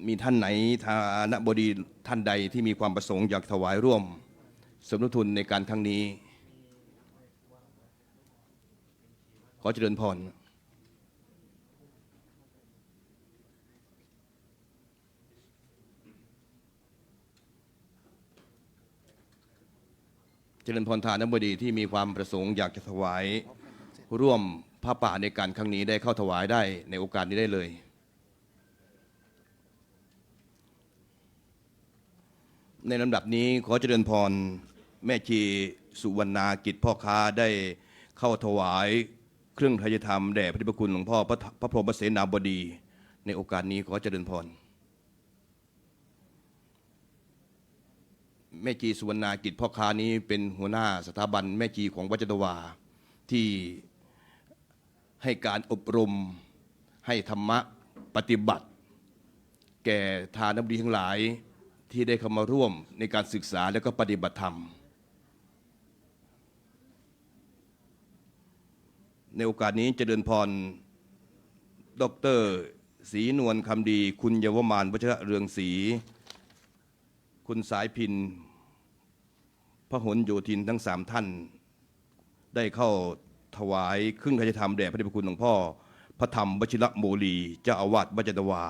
มีท่านไหนฐานบดีท่านใดที่มีความประสงค์อยากถวายร่วมสมทบทุนในการครั้งนี้ขอเจริญพรเจริญพรฐานบดีที่มีความประสงค์อยากจะถวายร่วมผ้าป่าในการครั้งนี้ได้เข้าถวายได้ในโอกาสนี้ได้เลยในลำดับนี้ขอเจริญพรแม่ชีสุวรรณากิจพ่อค้าได้เข้าถวายเครื่องทายธรรมแด่พระเดชพระคุณหลวงพ่อพระพรหมเสนาบดีในโอกาสนี้ขอเจริญพรแม่ชีสุวรรณากิจพ่อค้านี้เป็นหัวหน้าสถาบันแม่ชีของวัดจันทวาที่ให้การอบรมให้ธรรมะปฏิบัติแก่ทานบดีทั้งหลายที่ได้เข้ามาร่วมในการศึกษาและก็ปฏิบัติธรรมในโอกาสนี้เจริญพรดร.ศรีนวลคำดีคุณเยาวมานวชิระเรืองศรีคุณสายพินพหลโยธินทั้ง3ท่านได้เข้าถวายเครื่องทายธรรมแด่พระเดชพระคุณหลวงพ่อพระธรรมวชิระโมลีเจ้าอาวาสวัดจันทวา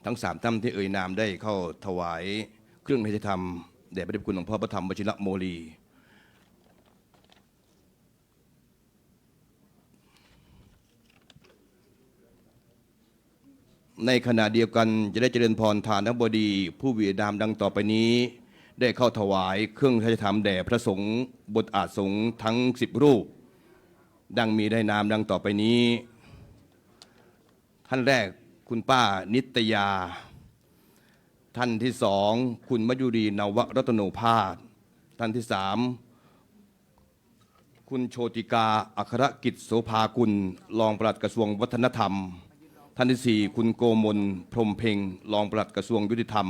ทั้ง3ท่านที่เอ่ยนามได้เข้าถวายเครื่องทายธรรมแด่พระเดชพระคุณหลวงพ่อพระธรรมวชิระโมลี ในขณะเดียวกันจะได้เจริญพรทานบดีผู้วิดามดังต่อไปนี้ ได้เข้าถวายเครื่องพระราชธรรมแด่พระสงฆ์บทอาสสงฆ์ทั้ง10 รูป ดังมีได้นามดังต่อไปนี้ ท่านแรกคุณป้านิตยา ท่านที่สองคุณมยุรีนวรัตโนภาส ท่านที่สามคุณโชติกาอัครกิจโสภากุลรองปลัดกระทรวงวัฒนธรรม ท่านที่สี่คุณโกมลพรหมเพ็งรองปลัดกระทรวงยุติธรรม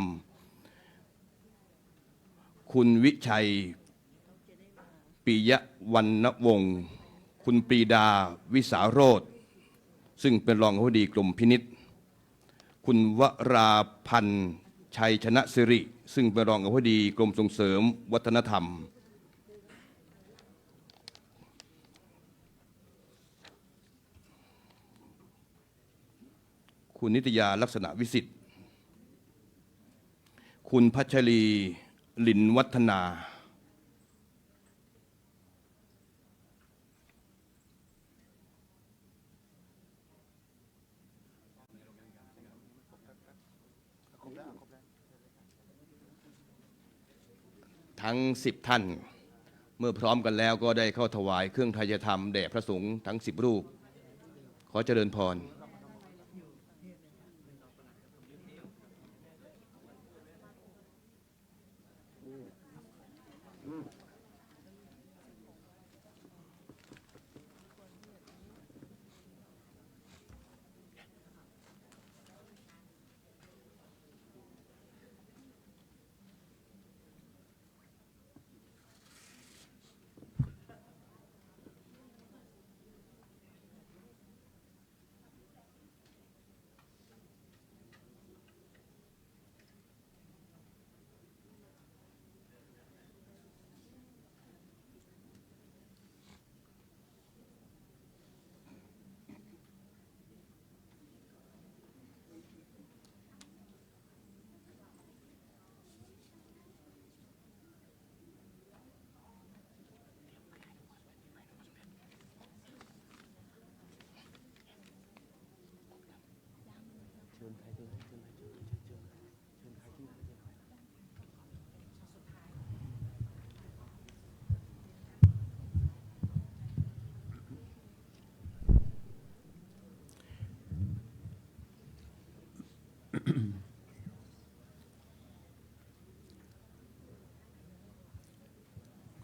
คุณวิชัยปิยวรรณวงศ์คุณปรีดาวิสาโรธซึ่งเป็นรองอธิบดีกรมพินิจคุณวราพันธ์ชัยชนะสิริซึ่งเป็นรองอธิบดีกรมส่งเสริมวัฒนธรรม คุณนิตยาลักษณะวิสิทธิ์คุณพัชรีลินวัฒนา ทั้ง10 ท่านเมื่อพร้อมกันแล้วก็ได้เข้าถวายเครื่องไทยธรรมแด่พระสงฆ์ทั้ง10 รูป ขอเจริญพร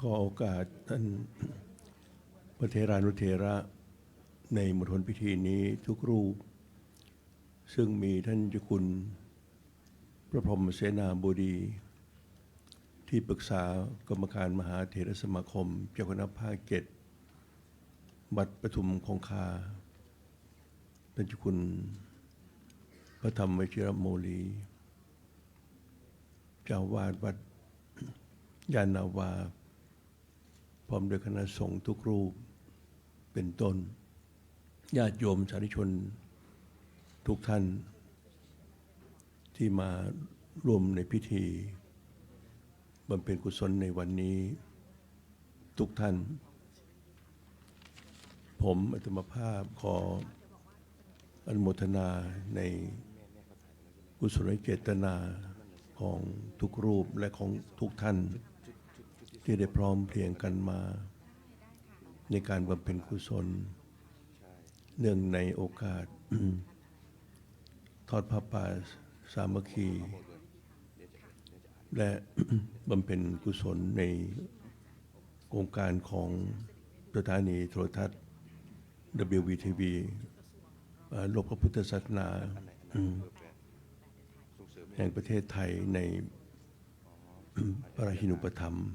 ขอโอกาสท่านพระเถรานุเถระในมณฑลพิธีนี้ทุกรูปซึ่งมีท่านเจ้าคุณพระพรหมเสนาบดีที่ปรึกษากรรมการมหาเถรสมาคมเจ้าคณะภาค7วัดปทุมคงคาท่านเจ้าคุณพระธรรมวชิรโมลีเจ้าวาดวัดยานนาวาพร้อมด้วยคณะสงฆ์ทุกรูปเป็นต้นญาติโยมสาธุชนทุกท่านที่มาร่วมในพิธีบำเพ็ญกุศลในวันนี้ทุกท่านผมอาตมาภาพขออนุโมทนาในกุศลเจตนาของทุกรูปและของทุกท่านที่ได้พร้อมเพรียงกันมาในการบำเพ็ญกุศลเนื่องในโอกาส ทอดผ้าป่าสามัคคีและ บำเพ็ญกุศลในโครงการของสถานีโทรทัศน์ WVTV โลกพระพุทธศาสนาแห่งประเทศไทยในพระราชินูปถัมภ์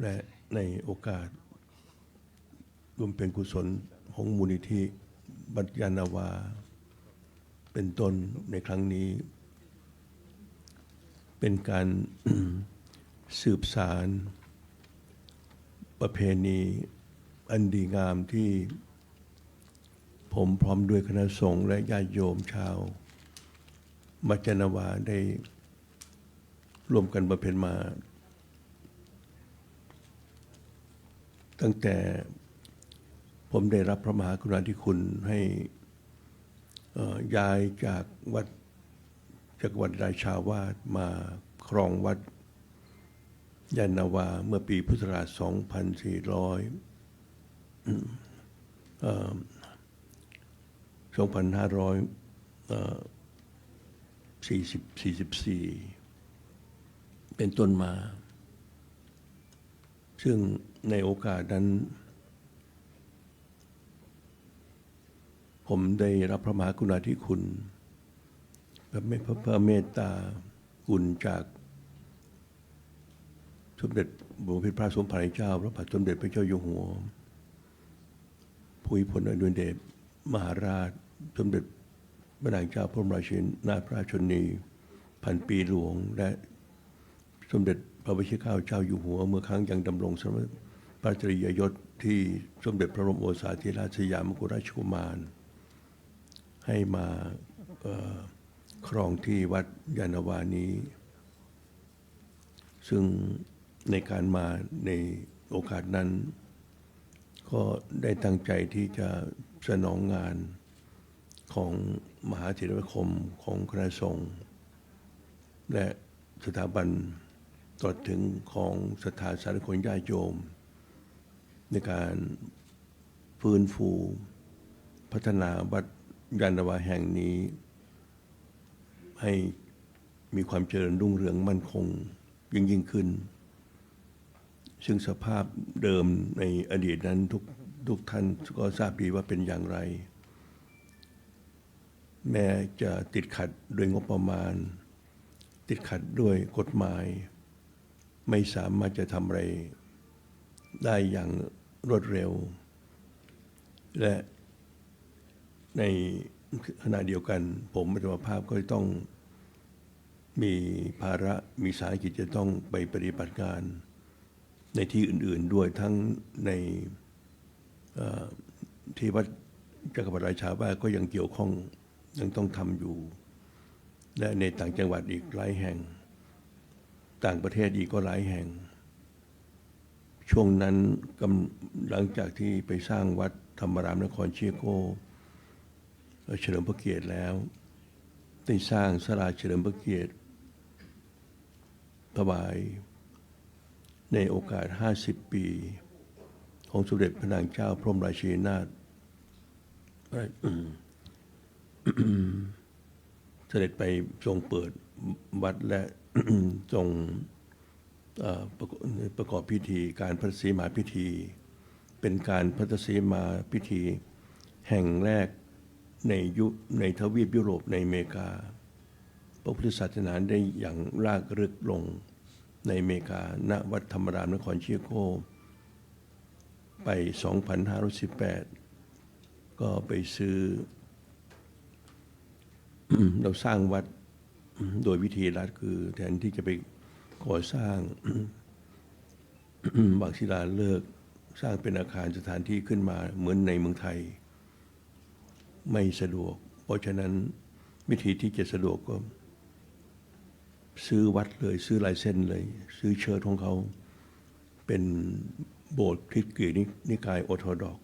และในโอกาสรวมเป็นกุศลของมูลนิธิบัญญานาวาเป็นต้นในครั้งนี้เป็นการ สืบสารประเพณีอันดีงามที่ผมพร้อมด้วยคณะสงฆ์และญาติโยมชาวบัญญานาวาได้ร่วมกันบำเพ็ญมาตั้งแต่ผมได้รับพระมหากรุณาธิคุณให้ ย้ายจากวัดราชาวาสมาครองวัดยานนาวาเมื่อปีพุทธศักราช 2544 เป็นต้นมา ซึ่งในโอกาสนั้นผมได้รับพระมหากรุณาธิคุณพระเมตตาคุณจากสมเด็จบรมพระสมภารเจ้าพระบาทสมเด็จพระเจ้าอยู่หัวภูมิพลอดุลยเดชมหาราชสมเด็จพระนางเจ้าพระบรมราชินีพระราชชนนีพันปีหลวงและสมเด็จพระวชิรเกล้าเจ้าอยู่หัวเมื่อครั้งยังดำรงสมณพระจริยยศที่สมเด็จพระบรมโอษาธิราชสยามกุฎราชกุมารให้มาครองที่วัดยานนาวานี้ ซึ่งในการมาในโอกาสนั้น ก็ได้ตั้งใจที่จะสนองงานของมหาเถรสมาคมของคณะสงฆ์และสถาบันตลอดถึงของศรัทธาสาธุชนญาติโยมในการฟื้นฟูพัฒนาวัดยานนาวาแห่งนี้ให้มีความเจริญรุ่งเรืองมั่นคงยิ่งขึ้นซึ่งสภาพเดิมในอดีตนั้นทุกท่านก็ทราบดีว่าเป็นอย่างไรแม้จะติดขัดด้วยงบประมาณติดขัดด้วยกฎหมายไม่สามารถจะทำอะไรได้อย่างรวดเร็วและในขณะเดียวกันผมอัตมาภาพก็ต้องมีภาระมีสาหกิจจะต้องไปปฏิบัติงานในที่อื่นๆด้วยทั้งในที่วัดจักรพรรดิราชาวาสก็ยังเกี่ยวข้องยังต้องทำอยู่และในต่างจังหวัดอีกหลายแห่งต่างประเทศอีกก็หลายแห่งช่วงนั้นหลังจากที่ไปสร้างวัดธรรมารามนครเชียโกเฉลิมพระเกียรติแล้วได้สร้างศาลาเฉลิมพระเกียรติถวายในโอกาส50 ปีของสมเด็จพระนางเจ้าพระบรมราชินีนาถเสด็จไปทรงเปิดวัดและ ทรงประกอบพิธีการพระศรีมาพิธีเป็นการพระศรีมาพิธีแห่งแรกในทวีปยุโรปในอเมริกาพระพุทธศาสนาได้อย่างรากลึกลงในอเมริกาณวัดธรรมารามนครเชียโกไป 2518 ก็ไปซื้อ เราสร้างวัดโดยวิธีรัฐคือแทนที่จะไปก่อสร้าง บักศิลาฤกษ์สร้างเป็นอาคารสถานที่ขึ้นมาเหมือนในเมืองไทยไม่สะดวกเพราะฉะนั้นวิธีที่จะสะดวกก็ซื้อวัดเลยซื้อลายเส้นเลยซื้อเชิดของเขาเป็นโบสถ์คริสต์กิรินิกายออร์โธดอกซ์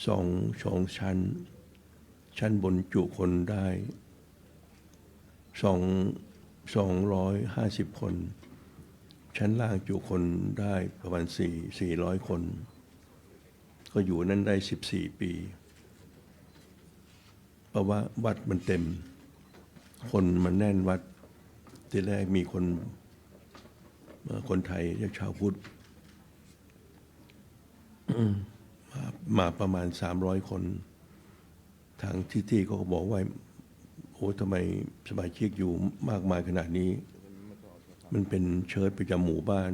สองชั้นบนจุคนได้250 คนชั้นล่างจุคนได้ประมาณ400 คนก็อยู่นั่นได้14 ปีเพราะว่าวัดมันเต็มคนมันแน่นวัดทีแรกมีคนไทยชาวพุทธมาประมาณ300 คนทางที่ก็บอกว่าโอ้ทำไมสมาชิกอยู่มากมายขนาดนี้มันเป็นเชิญประจำหมู่บ้าน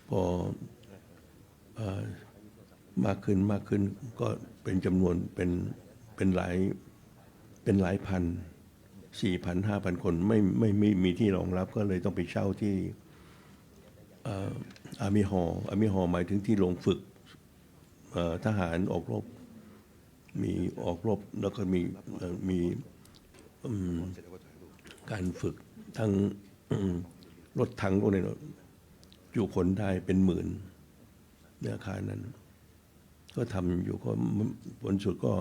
พอมากขึ้นก็เป็นจำนวนเป็นหลายพัน 4,000 5,000 คนไม่มีที่รองรับก็เลยต้องไปเช่าที่อาร์มี่ฮอลล์หมายถึงที่โรงฝึกทหารออกรบมีออกรบแล้วก็มีการฝึกทั้งรถถังพวกนี้จุคนได้เป็นหมื่นในอาคารนั้นก็ทำอยู่ก็ผลสุดก็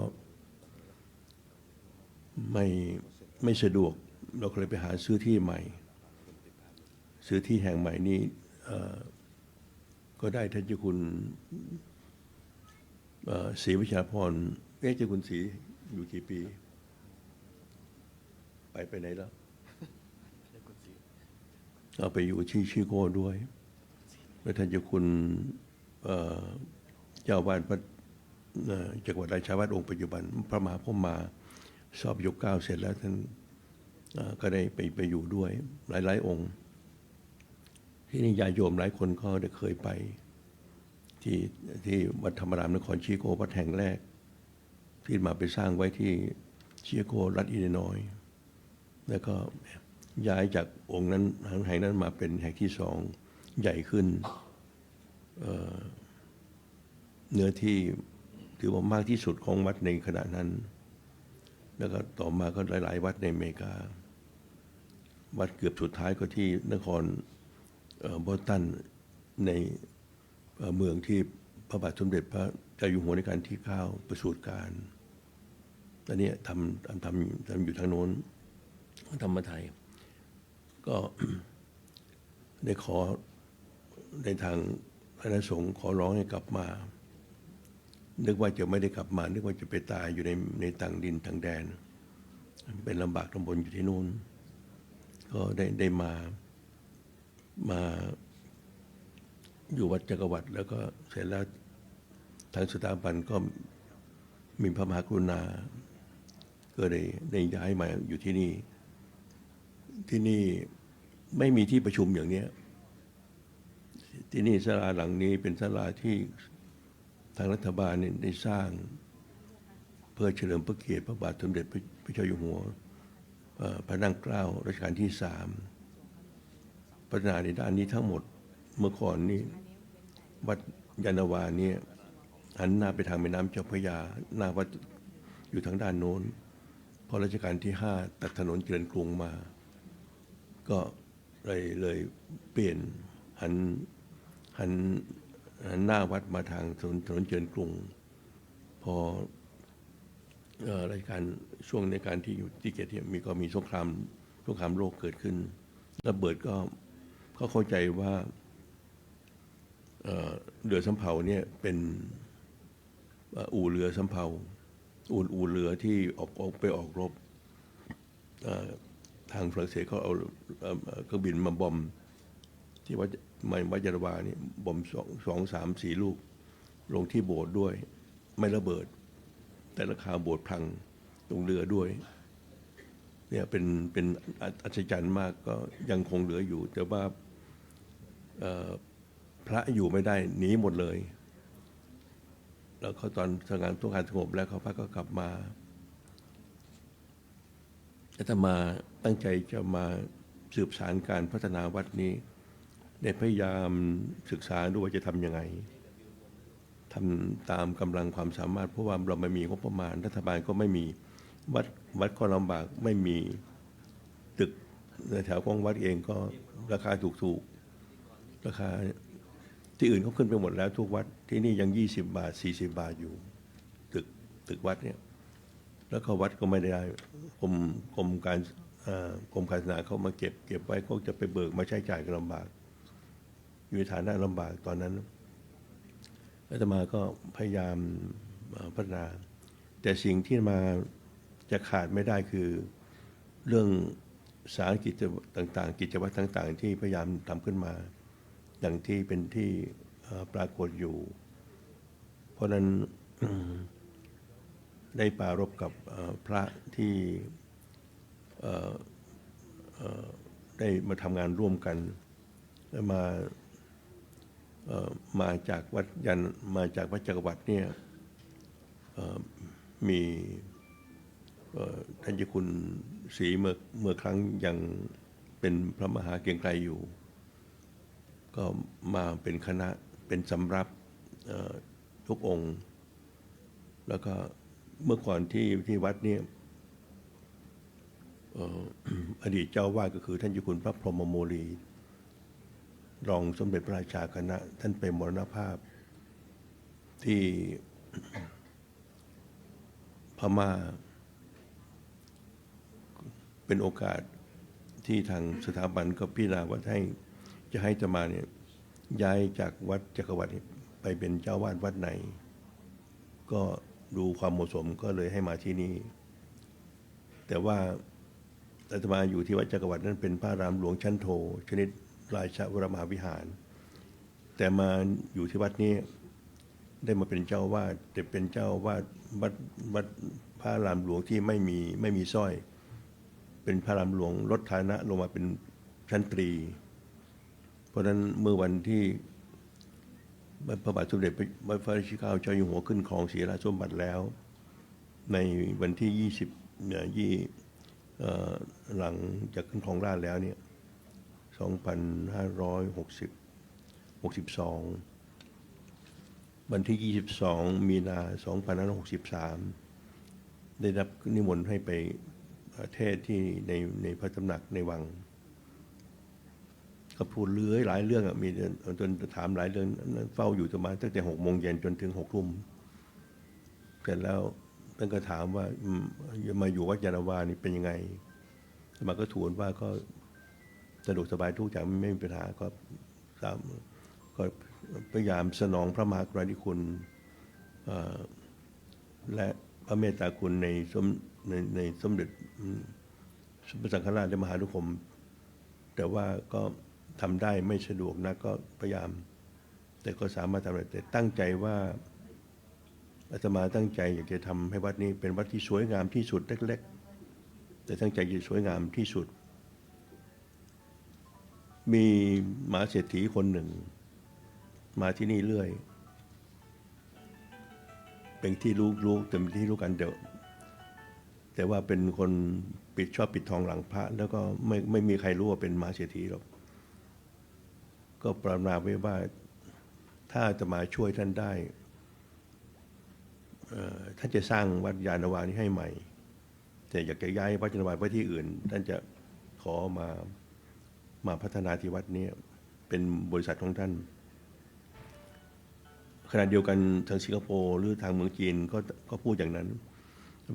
ไม่ไม่สะดวกเราก็เลยไปหาซื้อที่ใหม่ ซื้อที่แห่งใหม่นี้ก็ได้ท่านเจ้าคุณศรีวิชาพรเจ้าคุณศรีอยู่กี่ปีไปไหนแล้วเอาไปอยู่ที่ชิโก้ด้วยแล้วท่านเจ้าคุณเจ้าวาดวัดจักรวรรดิราชาวัดองค์ปัจจุบันพระมหาพรหมาสอบยกเก้าเสร็จแล้วท่านก็ได้ไปอยู่ด้วยหลายองค์ที่นี่ญาติโยมหลายคนก็ได้เคยไปที่วัดธรรมรามนครชิโก้วัดแห่งแรกที่มาไปสร้างไว้ที่ชิโก้รัฐอิลลินอยส์แล้วก็ย้ายจากองค์นั้นแห่งนั้นมาเป็นแห่งที่สองใหญ่ขึ้นเนื้อที่ถือว่ามากที่สุดของวัดในขณะนั้นแล้วก็ต่อมาก็หลายๆวัดในอเมริกาวัดเกือบสุดท้ายก็ที่นครบอสตันในเมืองที่พระบาทสมเด็จพระเจ้าอยู่หัวในการที่9ประสูติการตอนนี้ทำอยู่ทางโน้นธรรมไทยก็ ได้ขอในทางคณะสงฆ์ขอร้องให้กลับมานึกว่าจะไม่ได้กลับมานึกว่าจะไปตายอยู่ในต่างดินต่างแดนเป็นลำบากลำบนอยู่ที่นู่นก็ได้มาอยู่วัดจักรวรรดิแล้วก็เสร็จแล้วทางสถาบันก็มีพระมหากรุณาก็ได้ย้ายมาอยู่ที่นี่ไม่มีที่ประชุมอย่างนี้ที่นี่ศาลาหลังนี้เป็นศาลาที่ทางรัฐบาลได้สร้างเพื่อเฉลิมพระเกียรติพระบาทสมเด็จพระเจ้าอยู่หัวพระนั่งเกล้ารัชกาลที่3พัฒนาในด้านนี้ทั้งหมดเมื่อก่อนนี้วัดยานนาวาเนี่ยหันหน้าไปทางแม่น้ำเจ้าพระยาหน้าวัดอยู่ทางด้านโน้นพอรัชกาลที่5ตัดถนนเจริญกรุงมาก็เลยเปลี่ยนหันหน้าวัดมาทางถนนเจริญกรุงพอรัชกาลช่วงในการที่อยู่ที่เกียรติก็มีสงครามโลกเกิดขึ้นระเบิดก็เขาเข้าใจว่าเรือสำเภาเนี่ยเป็นอู่เรือสำเภาอู่เรือที่ไปออกรบทางฝรั่งเศสเขาเอาเครื่องบินมาบอมที่วัดยานนาวานี่บอม2 3 4 ลูกลงที่โบสถ์ด้วยไม่ระเบิดแต่ราคาโบสถ์พังตรงเรือด้วยเนี่ยเป็นอัศจรรย์มากก็ยังคงเหลืออยู่แต่ว่าพระอยู่ไม่ได้หนีหมดเลยแล้วเขาตอนสงการสงบแล้วเขาพระก็กลับมาอาตมาตั้งใจจะมาสืบสานการพัฒนาวัดนี้ได้พยายามศึกษาดูว่าจะทำยังไงทำตามกำลังความสามารถเพราะว่าเราไม่มีงบประมาณรัฐบาลก็ไม่มีวัดก็ลำบากไม่มีตึกในแถวของวัดเองก็ราคาถูกราคาที่อื่นเขาขึ้นไปหมดแล้วทุกวัดที่นี่ยัง20 บาท40 บาทอยู่ตึกวัดเนี่ยแล้วก็วัดก็ไม่ได้กรมการศาสนาเขามาเก็บไว้ก็จะไปเบิกมาใช้จ่ายก็ลำบากอยู่ในฐานะลำบากตอนนั้นอาตมาก็พยายามพัฒนาแต่สิ่งที่มาจะขาดไม่ได้คือเรื่องสากิจต่างๆกิจวัตรต่างๆที่พยายามทำขึ้นมาอย่างที่เป็นที่ปรากฏอยู่เพราะนั้น ได้ปรารภกับพระที่ได้มาทำงานร่วมกันแล้วมาจากวัดจักรวรรดิเนี่ยมีท่านเจ้าคุณศรีเมื่อครั้งยังเป็นพระมหาเกรียงไกรอยู่ก็มาเป็นคณะเป็นสำรับทุกองค์แล้วก็เมื่อก่อนที่วัดเนี่ยอดีตเจ้าวาดก็คือท่านเจ้าคุณพระพรหมโมลีรองสมเด็จพระราชาคณะท่านไปมรณภาพที่พม่า เป็นโอกาสที่ทางสถาบันก็พิจารณาว่าจะให้อาตมาเนี่ยย้ายจากวัดจักรวรรดิไปเป็นเจ้าวาดวัดไหน ก็ดูความเหมาะสมก็เลยให้มาที่นี่ แต่ว่าอาตมาอยู่ที่วัดจักรวรรดินั้นเป็นพระรามหลวงชั้นโทชนิดราชวรมหาวิหาร แต่มาอยู่ที่วัดนี้ได้มาเป็นเจ้าวาดแต่เป็นเจ้าวาดวัดพระรามหลวงที่ไม่มีสร้อย เป็นพระรามหลวงลดฐานะลงมาเป็นชั้นตรี เพราะฉะนั้นเมื่อวันที่พระบาทสมเด็จพระรัชกาลเจ้าอยู่หัวขึ้นครองศรีราชสมบัติแล้ว ในวันที่หลังจากขึ้นครองราชย์แล้วเนี่ย2562 วันที่22 มีนา2563ได้รับนิมนต์ให้ไปเทศที่ในพระตำหนักในวังก็พูดหลายเรื่องมีจนถามหลายเรื่องเฝ้าอยู่ประมาณตั้งแต่6 โมงเย็นจนถึง6 ทุ่มเสร็จแล้วท่านก็ถามว่ามาอยู่วัดยานนาวานี่เป็นยังไงมาก็ทูลว่าก็สะดวกสบายทุกอย่างไม่มีปัญหาก็พยายามสนองพระมหากรุณาธิคุณและพระเมตตาคุณในสมเด็จพระสังฆราชและมหานุภมแต่ว่าก็ทำได้ไม่สะดวกนะก็พยายามแต่ก็สามารถทำได้แต่ตั้งใจว่าอาตมาตั้งใจอยากจะทำให้วัดนี้เป็นวัดที่สวยงามที่สุดเล็กๆแต่ตั้งใจจะสวยงามที่สุดมีมหาเศรษฐีคนหนึ่งมาที่นี่เรื่อยเป็นที่รู้แต่เป็นที่รู้กันแต่ว่าเป็นคนชอบปิดทองหลังพระแล้วก็ไม่มีใครรู้ว่าเป็นมหาเศรษฐีหรอกก็ปรารถนาไว้ว่าถ้าจะมาช่วยท่านได้ท่านจะสร้างวัดยานนาวานี้ให้ใหม่แต่อยากจะย้ายวัดยานนาวาไปที่อื่นท่านจะขอมาพัฒนาที่วัดนี้เป็นบริษัทของท่านขณะเดียวกันทางสิงคโปร์หรือทางเมืองจีนก็พูดอย่างนั้น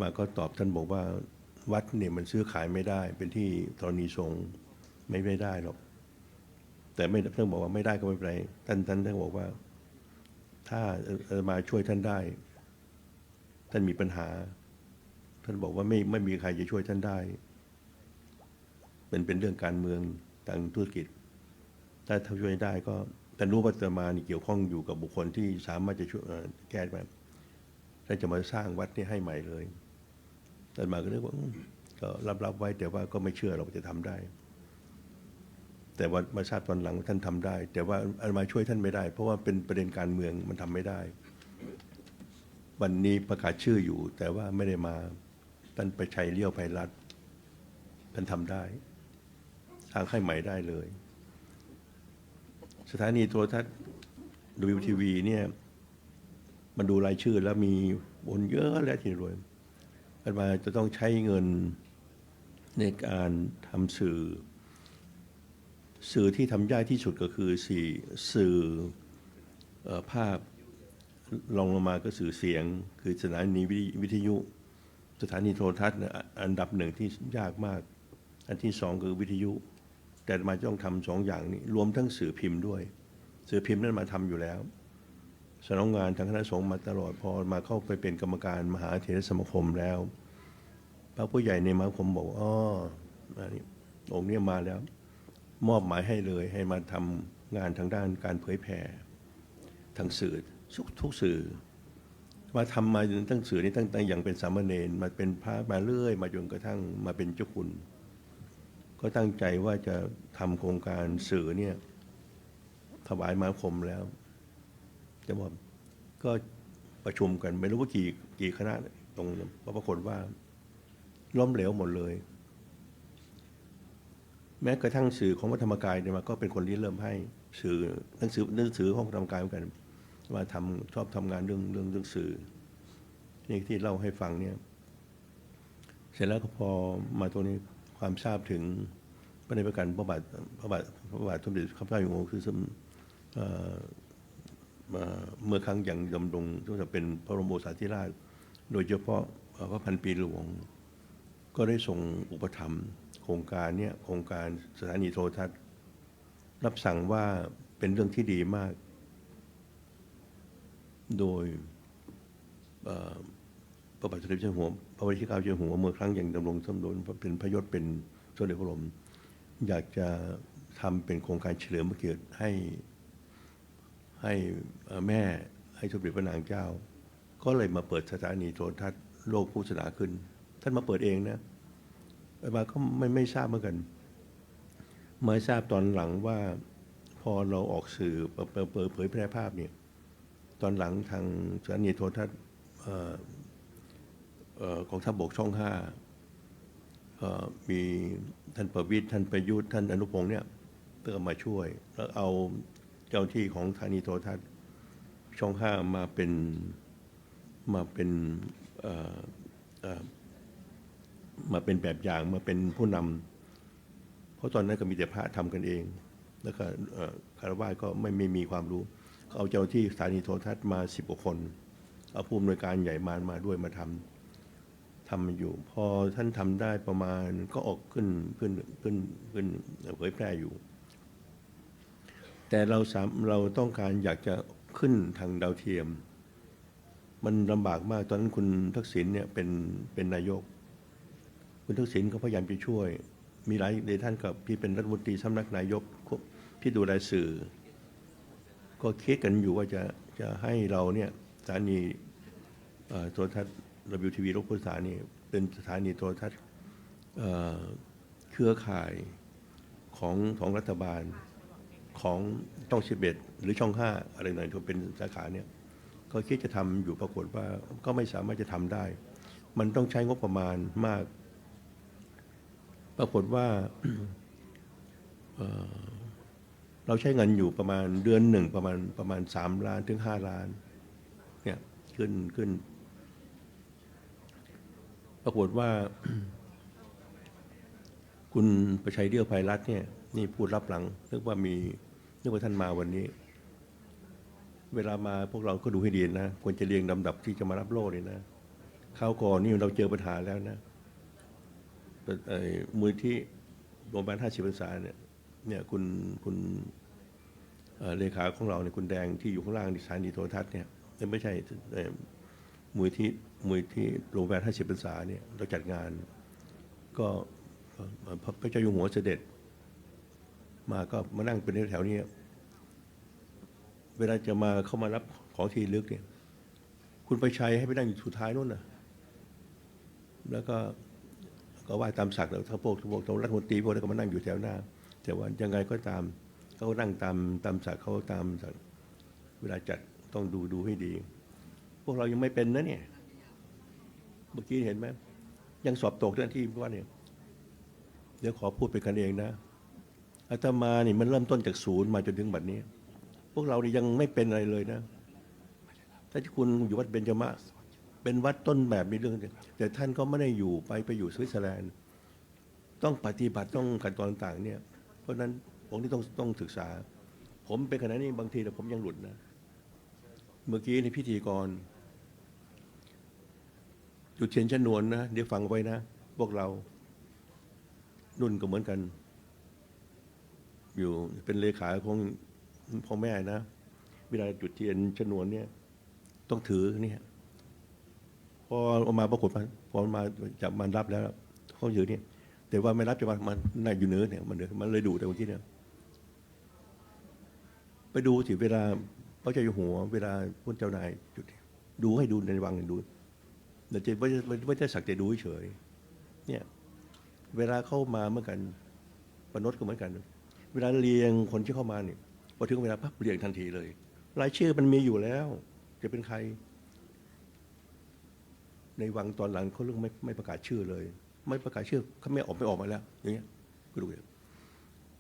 มาก็ตอบท่านบอกว่าวัดเนี่ยมันซื้อขายไม่ได้เป็นที่ธรณีสงฆ์ไม่ได้หรอกแต่ไม่ท่านบอกว่าไม่ได้ก็ไม่เป็นไรท่านบอกว่าถ้ามาช่วยท่านได้ท่านมีปัญหาท่านบอกว่าไม่มีใครจะช่วยท่านได้เป็นเรื่องการเมืองทางธุรกิจถ้าช่วยได้ก็แต่รู้ว่าอาตมานี่เกี่ยวข้องอยู่กับบุคคลที่สามารถจะช่วยแก้ได้ท่านจะมาสร้างวัดนี้ให้ใหม่เลยอาตมาก็นึกว่าก็รับไว้แต่ว่าก็ไม่เชื่อเราจะทำได้แต่ว่ามาทราบตอนหลังท่านทำได้แต่ว่าอาตมาช่วยท่านไม่ได้เพราะว่าเป็นประเด็นการเมืองมันทำไม่ได้วันนี้ประกาศชื่ออยู่แต่ว่าไม่ได้มาท่านไปชัยเลี้ยวไพรัตน์ท่านทำได้สร้างให้ใหม่ได้เลยสถานีโทรทัศน์ WTV เนี่ยมันดูรายชื่อแล้วมีบนเยอะและที่รวยอาตมาจะต้องใช้เงินในการทำสื่อที่ทำยากที่สุดก็คือสื่อภาพลองลงมาก็สื่อเสียงคือสถานีวิทยุสถานีโทรทัศน์อันดับหนึ่งที่ยากมากอันที่สองคือวิทยุแต่มาต้องทำ2 อย่างนี้รวมทั้งสื่อพิมพ์ด้วยสื่อพิมพ์นั้นมาทำอยู่แล้วสนองงานทางคณะสงฆ์มาตลอดพอมาเข้าไปเป็นกรรมการมหาเถรสมาคมแล้วพระผู้ใหญ่ในมหาคมบอกองค์นี้มาแล้วมอบหมายให้เลยให้มาทำงานทางด้านการเผยแผ่ทางสื่อทุกสื่อมาทำมาตั้งสื่อนี้ตั้งแต่อย่างเป็นสามเณรมาเป็นพระมาเรื่อยมาจนกระทั่งมาเป็นเจ้าคุณก็ตั้งใจว่าจะทำโครงการสื่อเนี่ยถวายมหาคมแล้วแต่ว่าก็ประชุมกันไม่รู้ว่ากี่คณะตรงปรากฏว่าล้มเหลวหมดเลยแม้กระทั่งสื่อของวัดธรรมกายเนี่ยมาก็เป็นคนที่เริ่มให้สื่อหนังสือของธรรมกายเหมือนกันมาชอบทำงานเรื่องสื่อนี่ที่เล่าให้ฟังเนี่ยเสร็จแล้วก็พอมาตัวนี้ความทราบถึงพระในประกันพระบาทสมเด็จพระเจ้าอยู่หัวคือเมื่อครั้งยังดำรงจะเป็นพระบรมโอษาธิราชโดยเฉพาะพระพันปีหลวงก็ได้ทรงอุปถัมภ์ ครงการเนี่ยโครงการสถานีโทรทัศน์รับสั่งว่าเป็นเรื่องที่ดีมากโดยพระบาทสมเด็จเจ้าอยู่หัวพระวชิรเกล้าเจ้าอยู่หัวเมื่อครั้งยังดำรงตำแหน่งเป็นพระยศเป็นสมเด็จพระบรมอยากจะทำเป็นโครงการเฉลิมพระเกียรติให้แม่ให้สมเด็จพระนางเจ้าก็เลยมาเปิดสถานีโทรทัศน์โลกผู้ศาสนาขึ้นท่านมาเปิดเองนะมาก็ไม่ทราบเหมือนกันมาทราบตอนหลังว่าพอเราออกสื่อเผยแพร่ภาพเนี่ยตอนหลังทางสถานีโทรทัศน์กองทัพบกช่อง 5มีท่านประวิตรท่านประยุทธ์ท่านอนุพงษ์เนี่ยก็มาช่วยแล้วเอาเจ้าที่ของสถานีโทรทัศน์ช่อง 5มาเป็นแบบอย่างมาเป็นผู้นำเพราะตอนนั้นก็มีแต่พระทำกันเองแล้วก็คารวะก็ไม่มีความรู้เอาเจ้าที่สถานีโทรทัศน์มา10 กว่าคนเอาผู้อำนวยการใหญ่มาด้วยมาทำอยู่พอท่านทำได้ประมาณก็ออกขึ้นเผยแพร่อยู่แต่เราต้องการอยากจะขึ้นทางดาวเทียมมันลำบากมากตอนนั้นคุณทักษิณเนี่ยเป็นนายกคุณทักษิณก็พยายามจะช่วยมีหลายท่านกับพี่เป็นรัฐมนตรีสำนักนายกพี่ดูแลสื่อก็คิดกันอยู่ว่าจะให้เราเนี่ยสถานีโทรทัศน์ WTV โลกพุทธศาสนานี่เป็นสถานีโทรทัศน์เครือข่ายของรัฐบาลของช่อง11หรือช่อง 5อะไรหน่อยที่เป็นสาขาเนี่ยก็คิดจะทำอยู่ปรากฏว่าก็ไม่สามารถจะทำได้มันต้องใช้งบประมาณมากปรากฏว่า เราใช้เงินอยู่ประมาณเดือนหนึ่งประมาณ3 ล้านถึง5 ล้านเนี่ยขึ้นปรากฏว่า คุณประชัยเดี่ยวภัยรัตน์เนี่ยนี่พูดรับหลังนึกว่าท่านมาวันนี้เวลามาพวกเราก็ดูให้ดีนะควรจะเรียงลำดับที่จะมารับโล่เลยนะคราวก่อนนี่เราเจอปัญหาแล้วนะมูลที่โรงพยาบาล50 พรรษาเนี่ยคุณเลขาของเราเนี่ยคุณแดงที่อยู่ข้างล่างสถานีโทรทัศน์เนี่ยไม่ใช่มูลที่โรงพยาบาล50 พรรษาเนี่ยเราจัดงานก็พระเจ้าอยู่หัวเสด็จมาก็มานั่งเป็นแถวนี้เวลาจะมาเข้ามารับของที่ลึกเนี่ยคุณไปชัยให้ไปนั่งอยู่สุดท้ายนู่นน่ะแล้วก็ไหว้ตามศักดิ์แล้วพวกรัฐมนตรีพวกนั้นก็มานั่งอยู่แถวหน้าแต่ว่ายังไงก็ตามเขานั่งตามศักดิ์เขาตามศักดิ์เวลาจัดต้องดูให้ดีพวกเรายังไม่เป็นนะเนี่ยเมื่อกี้เห็นไหมยังสอบตกเรื่องที่ว่าเนี่ยเดี๋ยวขอพูดเป็นกันเองนะอาตมานี่มันเริ่มต้นจากศูนย์มาจนถึงบัดนี้พวกเรานี่ยังไม่เป็นอะไรเลยนะถ้าที่คุณอยู่วัดเบญจมะเป็นวัดต้นแบบในเรื่องแต่ท่านก็ไม่ได้อยู่ไปอยู่สวิตเซอร์แลนด์ต้องปฏิบัติต้องขั้นตอนต่างเนี่ยเพราะนั้นผมที่ต้องศึกษาผมเป็นขณะนี้บางทีแต่ผมยังหลุดนะเมื่อกี้ในพิธีกรจุดเทียนชนวนนะเดี๋ยวฟังไว้นะพวกเรานุ่นก็เหมือนกันอยู่เป็นเลขาของพ่อแม่นะเวลาจุดเทียนชนวนเนี่ยต้องถือเนี่ยพอออกมาปรากฏพอมาจับมันรับแล้วเขาถือเนี่ยแต่ว่าไม่รับจะมันน่าอยู่เนื้อเนี่ยมันเลยดูแต่วันที่เนี่ยไปดูสิเวลาพระเจ้าอยู่หัวเวลาพระเจ้านายจุดดูให้ดูในวังดูแต่จะไม่ใช่สักแต่ดูเฉยเนี่ยเวลาเข้ามาเหมือนกันปนดก็เหมือนกันเวลาเรียงคนที่เข้ามาเนี่ยพอถึงเวลาปั๊บเรียงทันทีเลยรายชื่อมันมีอยู่แล้วจะเป็นใครในวังตอนหลังเขาเรื่องไม่ประกาศชื่อเลยไม่ประกาศชื่อเขาไม่ออกมาแล้วอย่างเงี้ยก็ดู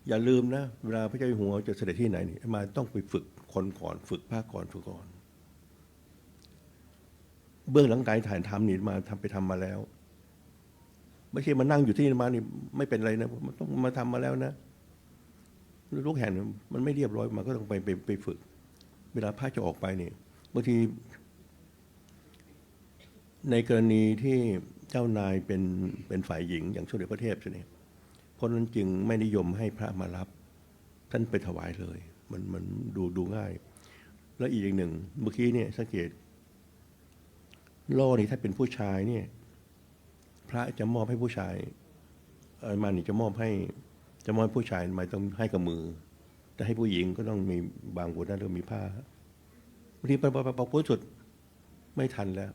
อย่าลืมนะเวลาพระเจ้าอยู่หัวจะเสด็จที่ไหนนี่มาต้องไปฝึกคนก่อนฝึกภาคก่อนฝึกก่อนเบื้องหลังการถ่ายทำนี่มาทำมาแล้วไม่ใช่มานั่งอยู่ที่นี่มานี่ไม่เป็นไรนะมันต้องมาทำมาแล้วนะลูกแห่งมันไม่เรียบร้อยมาก็ต้องไปฝึกเวลาพระจะออกไปนี่บางทีในกรณีที่เจ้านายเป็นฝ่ายหญิงอย่างสมเด็จพระเทพใช่ไหม เพราะนั้นจึงไม่นิยมให้พระมารับ ท่านไปถวายเลย มันดูง่าย แล้วอีกอย่างหนึ่งเมื่อกี้เนี่ยสังเกตโล่นี่ถ้าเป็นผู้ชายเนี่ยพระจะมอบให้ผู้ชายมันนี่จะมอบให้ผู้ชายไม่ต้องให้กับมือ แต่ให้ผู้หญิงก็ต้องมีบางคนนั้นก็มีผ้าบางทีปอกพุทธสุดไม่ทันแล้ว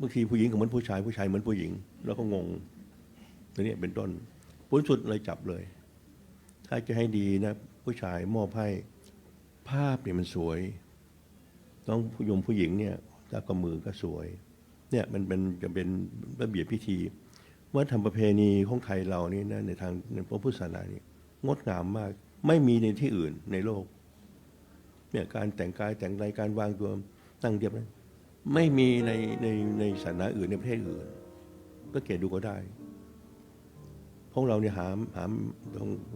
บางทีผู้หญิงก็เหมือนผู้ชายผู้ชายเหมือนผู้หญิง แล้วก็งงตัวนี้เป็นต้นพุทธสุดเลยจับเลย ถ้าจะให้ดีนะผู้ชายมอบให้ภาพเนี่ยมันสวยต้องผู้ยมผู้หญิงเนี่ยแล้วก็มือก็สวยเนี่ยมันจะเป็นระเบียบพิธีวัฒนธรรมประเพณีของไทยเรานี่นะในทางในพระพุทธศาสนานี่งดงามมากไม่มีในที่อื่นในโลกเนี่ยการแต่งกายแต่งกายการวางตัวตั้งเรียบนั้นไม่มีในศาสนาอื่นในประเทศอื่นก็เกตดูก็ได้พวกเราเนี่ยหา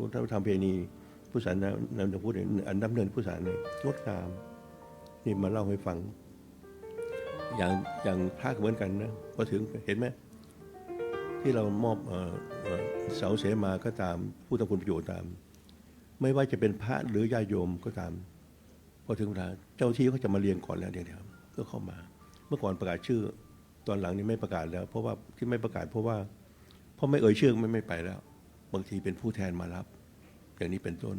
วัฒนธรรมประเพณีพุทธศาสนาเราพูดอันดำเนินพุทธศาสนางดงามนี่มาเล่าให้ฟังอย่างพระเหมือนกันนะพอถึงเห็นไหมที่เรามอบเสาเสมาก็ตามผู้ทำคุณประโยชน์ตามไม่ว่าจะเป็นพระหรือญาติโยมก็ตามพอถึงเวลาเจ้าที่เขาจะมาเรียงก่อนแล้วเดี๋ยวก็เข้ามาเมื่อก่อนประกาศชื่อตอนหลังนี้ไม่ประกาศแล้วเพราะว่าที่ไม่ประกาศเพราะไม่เอ่ยชื่อไม่ไปแล้วบางทีเป็นผู้แทนมารับอย่างนี้เป็นต้น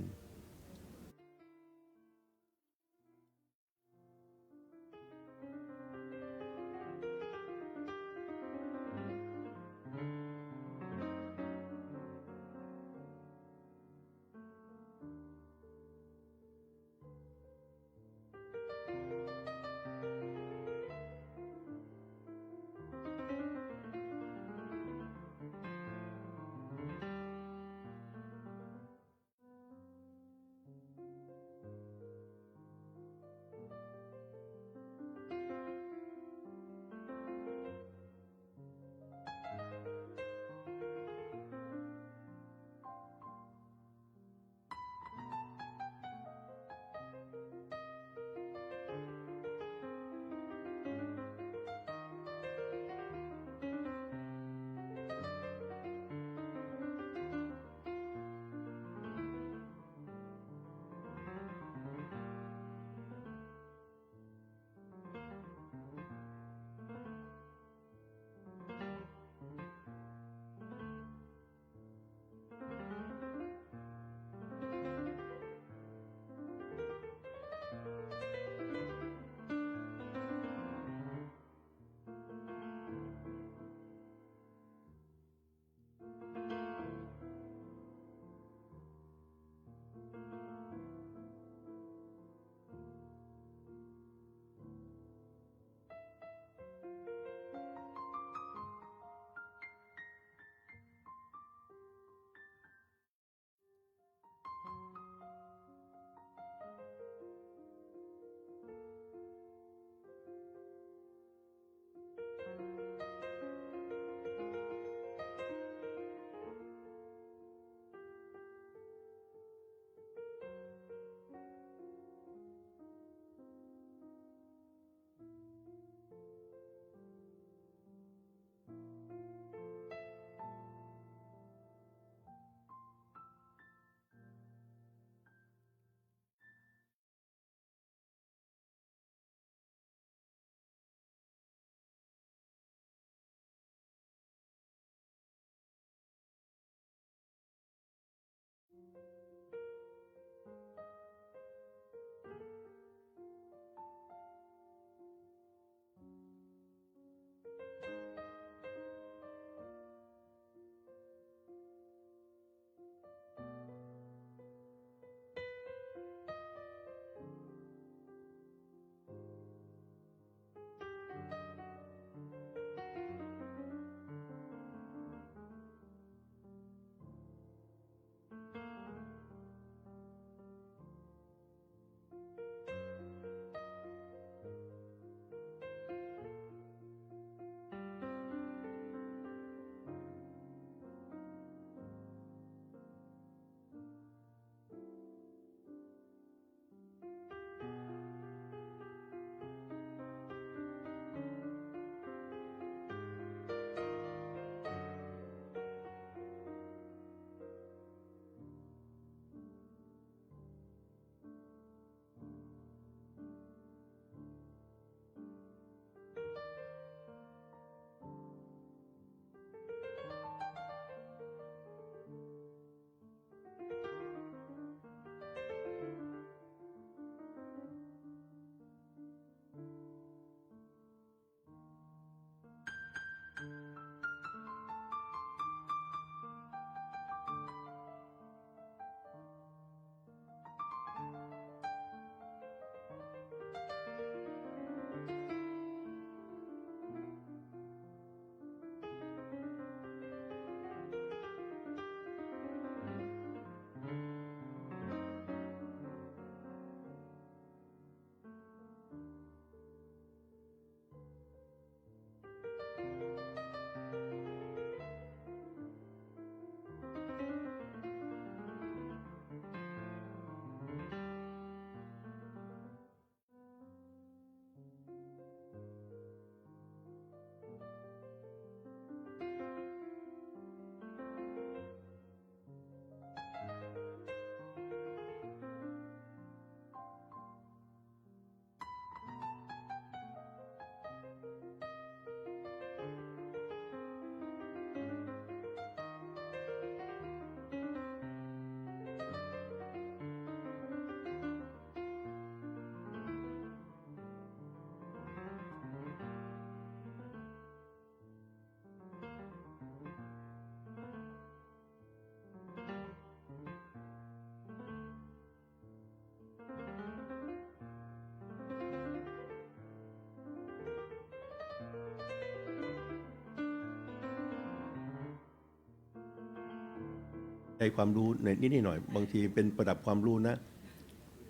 ใจความรู้ในนิดหน่อยบางทีเป็นประดับความรู้นะ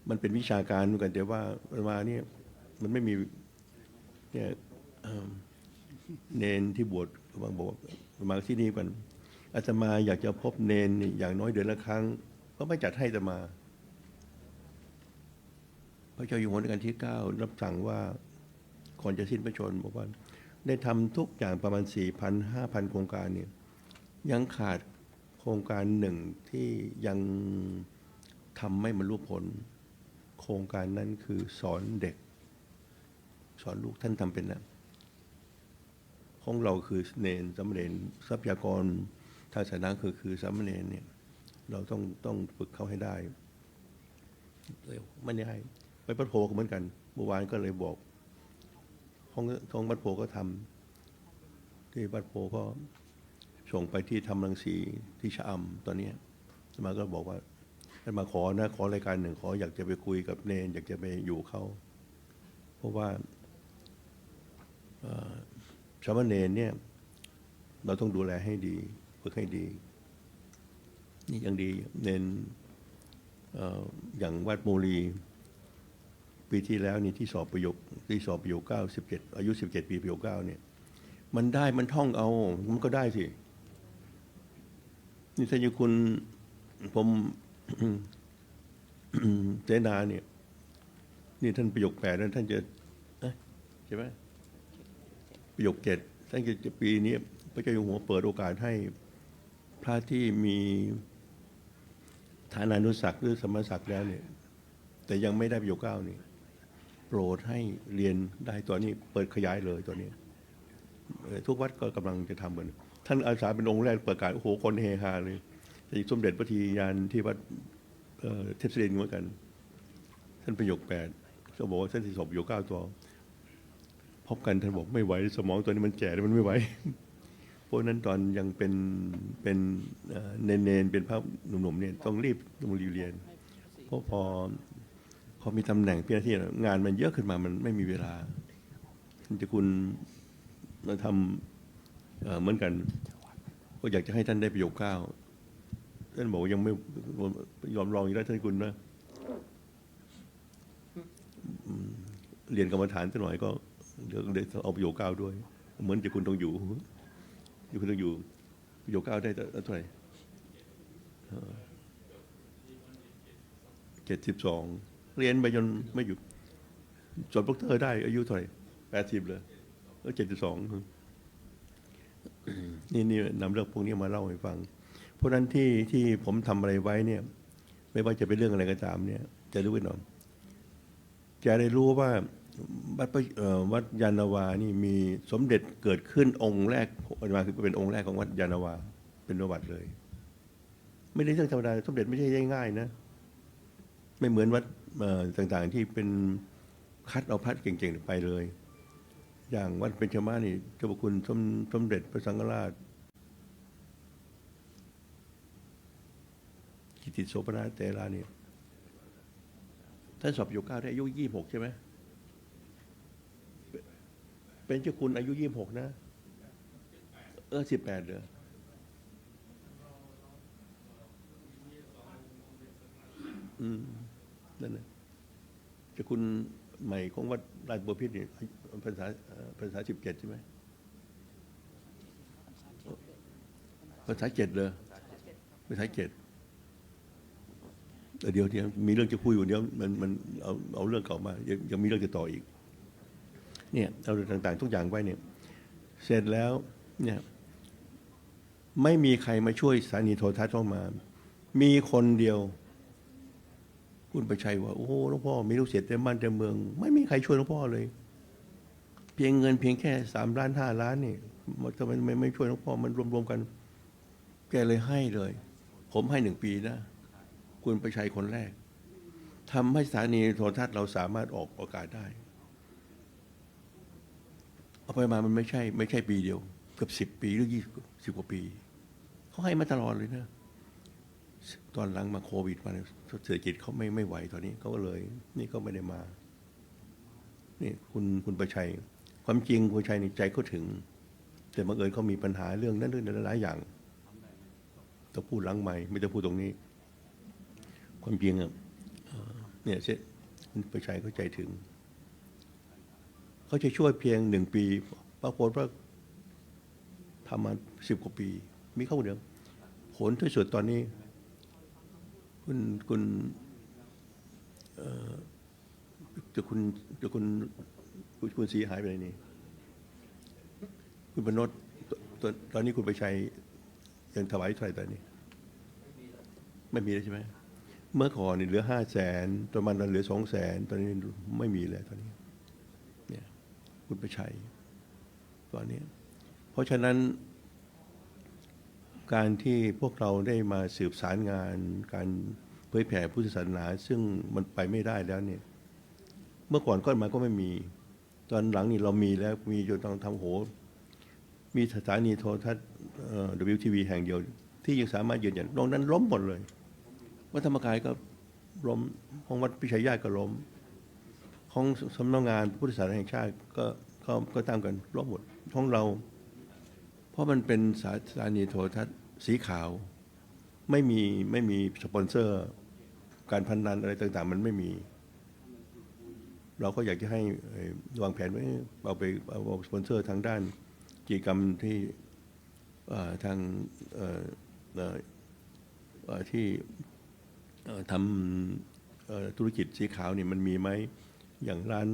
มันเป็นวิชาการเหมือนกันแต่ว่ามาเนี่ยมันไม่มีเนี่ยเนนที่บวชบางบอกมาที่นี่กันอาตมาอยากจะพบเนนอย่างน้อยเดือนละครั้งก็ไม่จัดให้อาตมาพระเจ้าอยู่หัวรัชกาลที่ 9รับสั่งว่าก่อนจะสิ้นพระชนม์บอกว่าได้ทำทุกอย่างประมาณ 4,000-5,000 โครงการเนี่ยยังขาดโครงการหนึ่งที่ยังทำไม่บรรลุผลโครงการนั้นคือสอนเด็กสอนลูกท่านทำเป็นแล้วของเราคือเนนสามเณรทรัพยากรทางศาสนาคือสามเณรเนี่ยเราต้องฝึกเขาให้ได้ไม่ได้ไปวัดโพก็เหมือนกันเมื่อวานก็เลยบอกของวัดโพก็ทำที่วัดโพก็ส่งไปที่ทำรังสีที่ชะอำตอนนี้สมาก็บอกว่าท่านมาขอรายการหนึ่งขออยากจะไปคุยกับเนนอยากจะไปอยู่เขาเพราะว่าสามเณรเนี่ยเราต้องดูแลให้ดีฝึกให้ดีนี่ยังดีเนนอย่างวัดโมลีปีที่แล้วนี่ที่สอบประโยค9 17อายุ17 ปีประโยค9เนี่ยมันได้มันท่องเอามันก็ได้สินี่ท่านยุคุณผมเจนาเนี่ยนี่ท่านประโยค8นั้นท่านจะใช่ไหมประโยค7ท่านจะปีนี้พระเจ้าอยู่หัวเปิดโอกาสให้พระที่มีฐานานุศักดิ์หรือสมณศักดิ์แล้วเนี่ยแต่ยังไม่ได้ประโยค9นี่โปรดให้เรียนได้ตัวนี้เปิดขยายเลยตัวนี้ทุกวัดก็กำลังจะทำเหมือนท่านอาสาเป็นองค์แรกประกาศโอ้โหคนเฮฮาเลยที่สมเด็จพระทียานที่วัดเทพศิรินทร์เหมือนกันท่านประโยค8เขาบอกว่าท่านที่สอบประโยค9ตัวพบกันท่านบอกไม่ไหวสมองตัวนี้มันแก่แล้วมันไม่ไหวเพราะนั้นตอนยังเป็นเนนเป็นพระหนุ่มๆเนี่ยต้องรีบเรียนเพราะพอมีตำแหน่งพี่หน้าที่งานมันเยอะขึ้นมามันไม่มีเวลาที่คุณมาทำเหมือนกันก็อยากจะให้ท่านได้ประโยค9ท่านบอกยังไม่ยอมลองอีกแล้วท่านคุณนะเรียนกรรมฐานสักหน่อยก็เดี๋ยวเอาประโยค9ด้วยเหมือนจะคุณต้องอยู่คุณต้องอยู่ประโยค9ได้เท่าไหร่72เรียนไปจนไม่หยุดจบด็อกเตอร์ได้อายุเท่าไหร่80เลยแล้ว72นี่นำเรื่องพวกนี้มาเล่าให้ฟังเพราะฉะนั้นที่ผมทำอะไรไว้เนี่ยไม่ว่าจะเป็นเรื่องอะไรก็ตามเนี่ยจะรู้ไว้หน่อยจะได้รู้ว่าวัดยานนาวานี่มีสมเด็จเกิดขึ้นองค์แรกมาคือเป็นองค์แรกของวัดยานนาวาเป็นประวัติเลยไม่ได้เรื่องธรรมดาสมเด็จไม่ใช่ง่ายๆนะไม่เหมือนวัดต่างๆที่เป็นคัดเอาพัดเก่งๆไปเลยอย่างวัดเบญจมาศนี่เจ้าพระคุณสมเด็จพระสังฆราชกิติโสภณเถระนี่ท่านสอบประโยค9ได้อายุ26ใช่ไหมเป็นเจ้าคุณอายุ26นะ18เหรอนั่นนะเจ้าคุณใหม่ของวัดราชบัวพิตรนี่ภาษา17ใช่ไหมภาษา7เลยภาษา7เดี๋ยวมีเรื่องจะคุยอยู่เดี๋ยวมันเอาเรื่องเก่ามายังมีเรื่องจะต่ออีกเนี่ยเอาเรื่องต่างๆทุกอย่างไว้เนี่ยเสร็จแล้วเนี่ยไม่มีใครมาช่วยสถานีโทรทัศน์เข้ามามีคนเดียวคุณประชัยว่าโอ้โหหลวงพ่อมีลูกศิษย์เต็มบ้านเต็มเมืองไม่มีใครช่วยหลวงพ่อเลยเพียงเงินเพียงแค่3 ล้าน5 ล้านนี่ทำไมไม่ช่วยหลวงพ่อมันรวมๆกันแกเลยให้เลยผมให้1 ปีนะคุณประชัยคนแรกทำให้สถานีโทรทัศน์เราสามารถออกอากาศได้เอาไปมามันไม่ใช่ปีเดียวเกือบ10 ปีหรือ10 กว่าปีเขาให้มาตลอดเลยนะตอนหลังมาโควิดมาเศรษฐกิจเขาไม่ไหวตอนนี้เขาก็เลยนี่ก็ไม่ได้มานี่คุณประชัยความจริงคุณประชัยในใจเขาถึงแต่บังเอิญเขามีปัญหาเรื่องนั้นเรื่องหลายอย่าง ต้องพูดหลังไมค์ไม่ต้องพูดตรงนี้ความจริงอ่ะเนี่ยเช่นคุณประชัยเข้าใจถึงเขาจะช่วยเพียง1 ปีปรากฏว่าทำมา10 กว่าปีมีเข้าเดิมผลที่สุดตอนนี้คุณสีหายไปไหนนี่คุณพนตตอนนี้คุณไปชัยยังถวายเท่าไหร่ตอนนี้ไม่มีแล้วใช่ไหมเมื่อก่อนนี่เหลือ500,000ประมาณนั้นเหลือ200,000ตอนนี้ไม่มีแล้วตอนนี้เนี่ยคุณไปชัยตอนนี้เพราะฉะนั้นการที่พวกเราได้มาสืบสารงานการเผยแผ่พุทธศาสนาซึ่งมันไปไม่ได้แล้วเนี่ยเมื่อก่อนก็มาก็ไม่มีตอนหลังนี่เรามีแล้วมีจนต้องทำโหมีสถานีโทรทัศน์WTV แห่งเดียวที่ยังสามารถยืนยันนอกนั้นล้มหมดเลยวัดธรรมกายก็ล้มของวัดพิชัยญาติก็ล้มของสำนักงานพุทธศาสนาแห่งชาติก็ตามกันล้มหมดของเราเพราะมันเป็นสถานีโทรทัศน์สีขาวไม่มีสปอนเซอร์การพนันอะไรต่างๆมันไม่มีเราก็อยากจะให้วางแผนไว้เอาสปอนเซอร์ทางด้านกิจกรรมที่ทางที่ทำธุรกิจสีขาวนี่มันมีไหมอย่างร้าน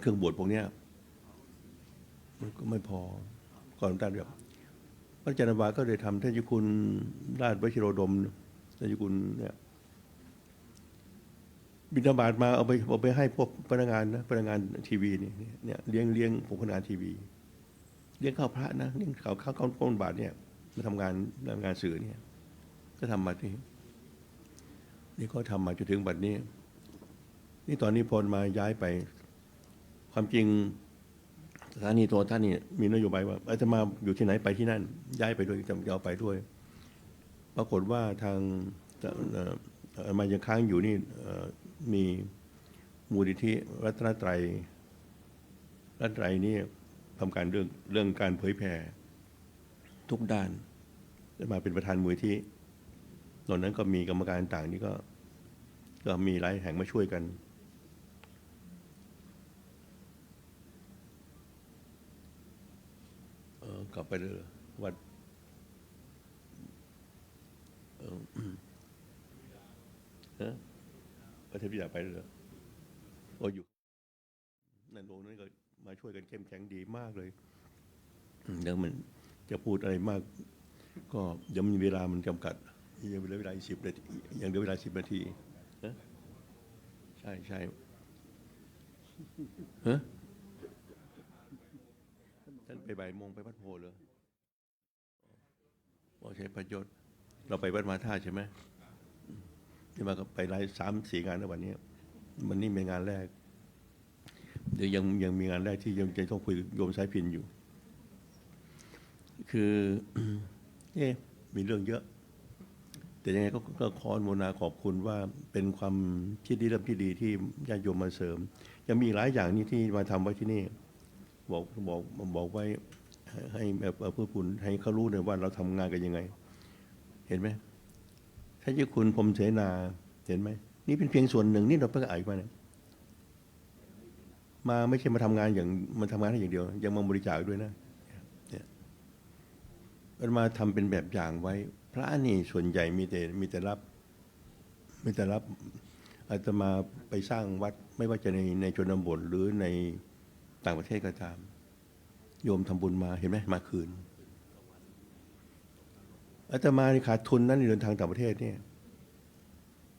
เครื่องบวชพวกเนี้ยมันก็ไม่พอก่อนด้านแบบพระอาจารย์วาก็ได้ทำท่านเจ้าคุณราชวชิโรดมท่านเจ้าคุณเนี่ยบิณฑบาตมาเอาไปให้พวกพนักงานทีวีเนี่ยเลี้ยงพวกพนักงานทีวีเลี้ยงข้าวพระนะเลี้ยงข้าวก้นบาทเนี่ยมาทำงานสื่อเนี่ยก็ทำมาที่นี่ก็ทำมาจนถึงบัดนี้นี่ตอนนี้พอมาย้ายไปความจริงสถานีโทรทัศน์นี่มีนโยบายว่าอาตมาอยู่ที่ไหนไปที่นั่นย้ายไปด้วยจะเอาไปด้วยปรากฏว่าทางมายังค้างอยู่นี่มีมูลนิธิรัตนตรัยนี่ทำการเรื่องการเผยแผ่ทุกด้านได้มาเป็นประธานมูลนิธิตอนนั้นก็มีกรรมการต่างนี่ก็มีหลายแห่งมาช่วยกันกลับไปเลยวัดประเทศพิจารไปเลยโอ้อยู่นั่นองค์นั้นก็มาช่วยกันเข้มแข็งดีมากเลยเดี๋ยวมันจะพูดอะไรมากก็ยังมีเวลามันจำกัดยังเหลือเวลา10 นาทียังเหลือเวลา10 นาทีใช่ฮะท่านไปบ่ายโมงไปวัดโพธิ์เลยใช้ประโยชน์เราไปวัดมาท่าใช่ไหมที่มาก็ไปไล่3-4 งานในวันนี้มันนี่เป็นงานแรกเดี๋ยวยังมีงานแรกที่ยังจะต้องคุยโยมสายพินอยู่คือมีเรื่องเยอะแต่ยังไงก็ขออนุโมทนาขอบคุณว่าเป็นความคิดที่เริ่มที่ดีที่ญาติโยมมาเสริมยังมีหลายอย่างนี้ที่มาทำไว้ที่นี่บอกไว้ให้แบบเพื่อคุณให้เขารู้เลยว่าเราทำงานกันยังไงเห็นไหมท่านเจ้าคุณพรหมเสนาเห็นไหมนี่เป็นเพียงส่วนหนึ่งนี่เราเพิ่งอ่านมาเนี่ยมาไม่ใช่มาทำงานให้อย่างเดียวยังมาบริจาคด้วยนะเนี่ยมาทำเป็นแบบอย่างไว้พระนี่ส่วนใหญ่มีแต่รับอาตมาไปสร้างวัดไม่ว่าจะในชนบทหรือในต่างประเทศก็ตามโยมทำบุญมาเห็นไหมมาคืนอาตมาขาดทุนนั้นเดินทางต่างประเทศเนี่ย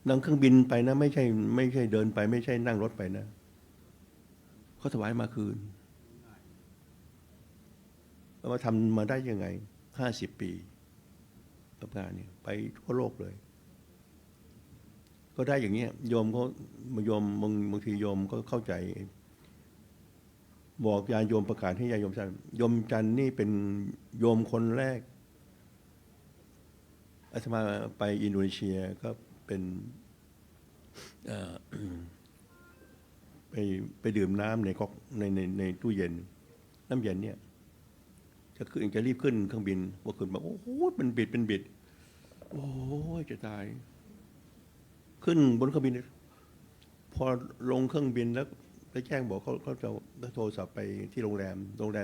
นั่งเครื่องบินไปนะไม่ใช่เดินไปไม่ใช่นั่งรถไปนะเขาถวายมาคืนเรามาทำมาได้ยังไง50 ปีกับงานเนี่ยไปทั่วโลกเลยก็ได้อย่างเงี้ยโยมบางทีโยมก็เข้าใจบอกญาติโยมประกาศให้ญาติโยมทราบโยมจันนี่เป็นโยมคนแรกอาตมาไปอินโดนีเซียก็เป็นไปดื่มน้ำในก๊อกในตู้เย็นน้ำเย็นเนี่ย จะรีบขึ้นเครื่องบินพอขึ้นมาโอ้โหมันบิดโอ้ยจะตายขึ้นบนเครื่องบินพอลงเครื่องบินแล้วไปแจ้งบอกเขาจะโทรศัพท์ไปที่โรงแร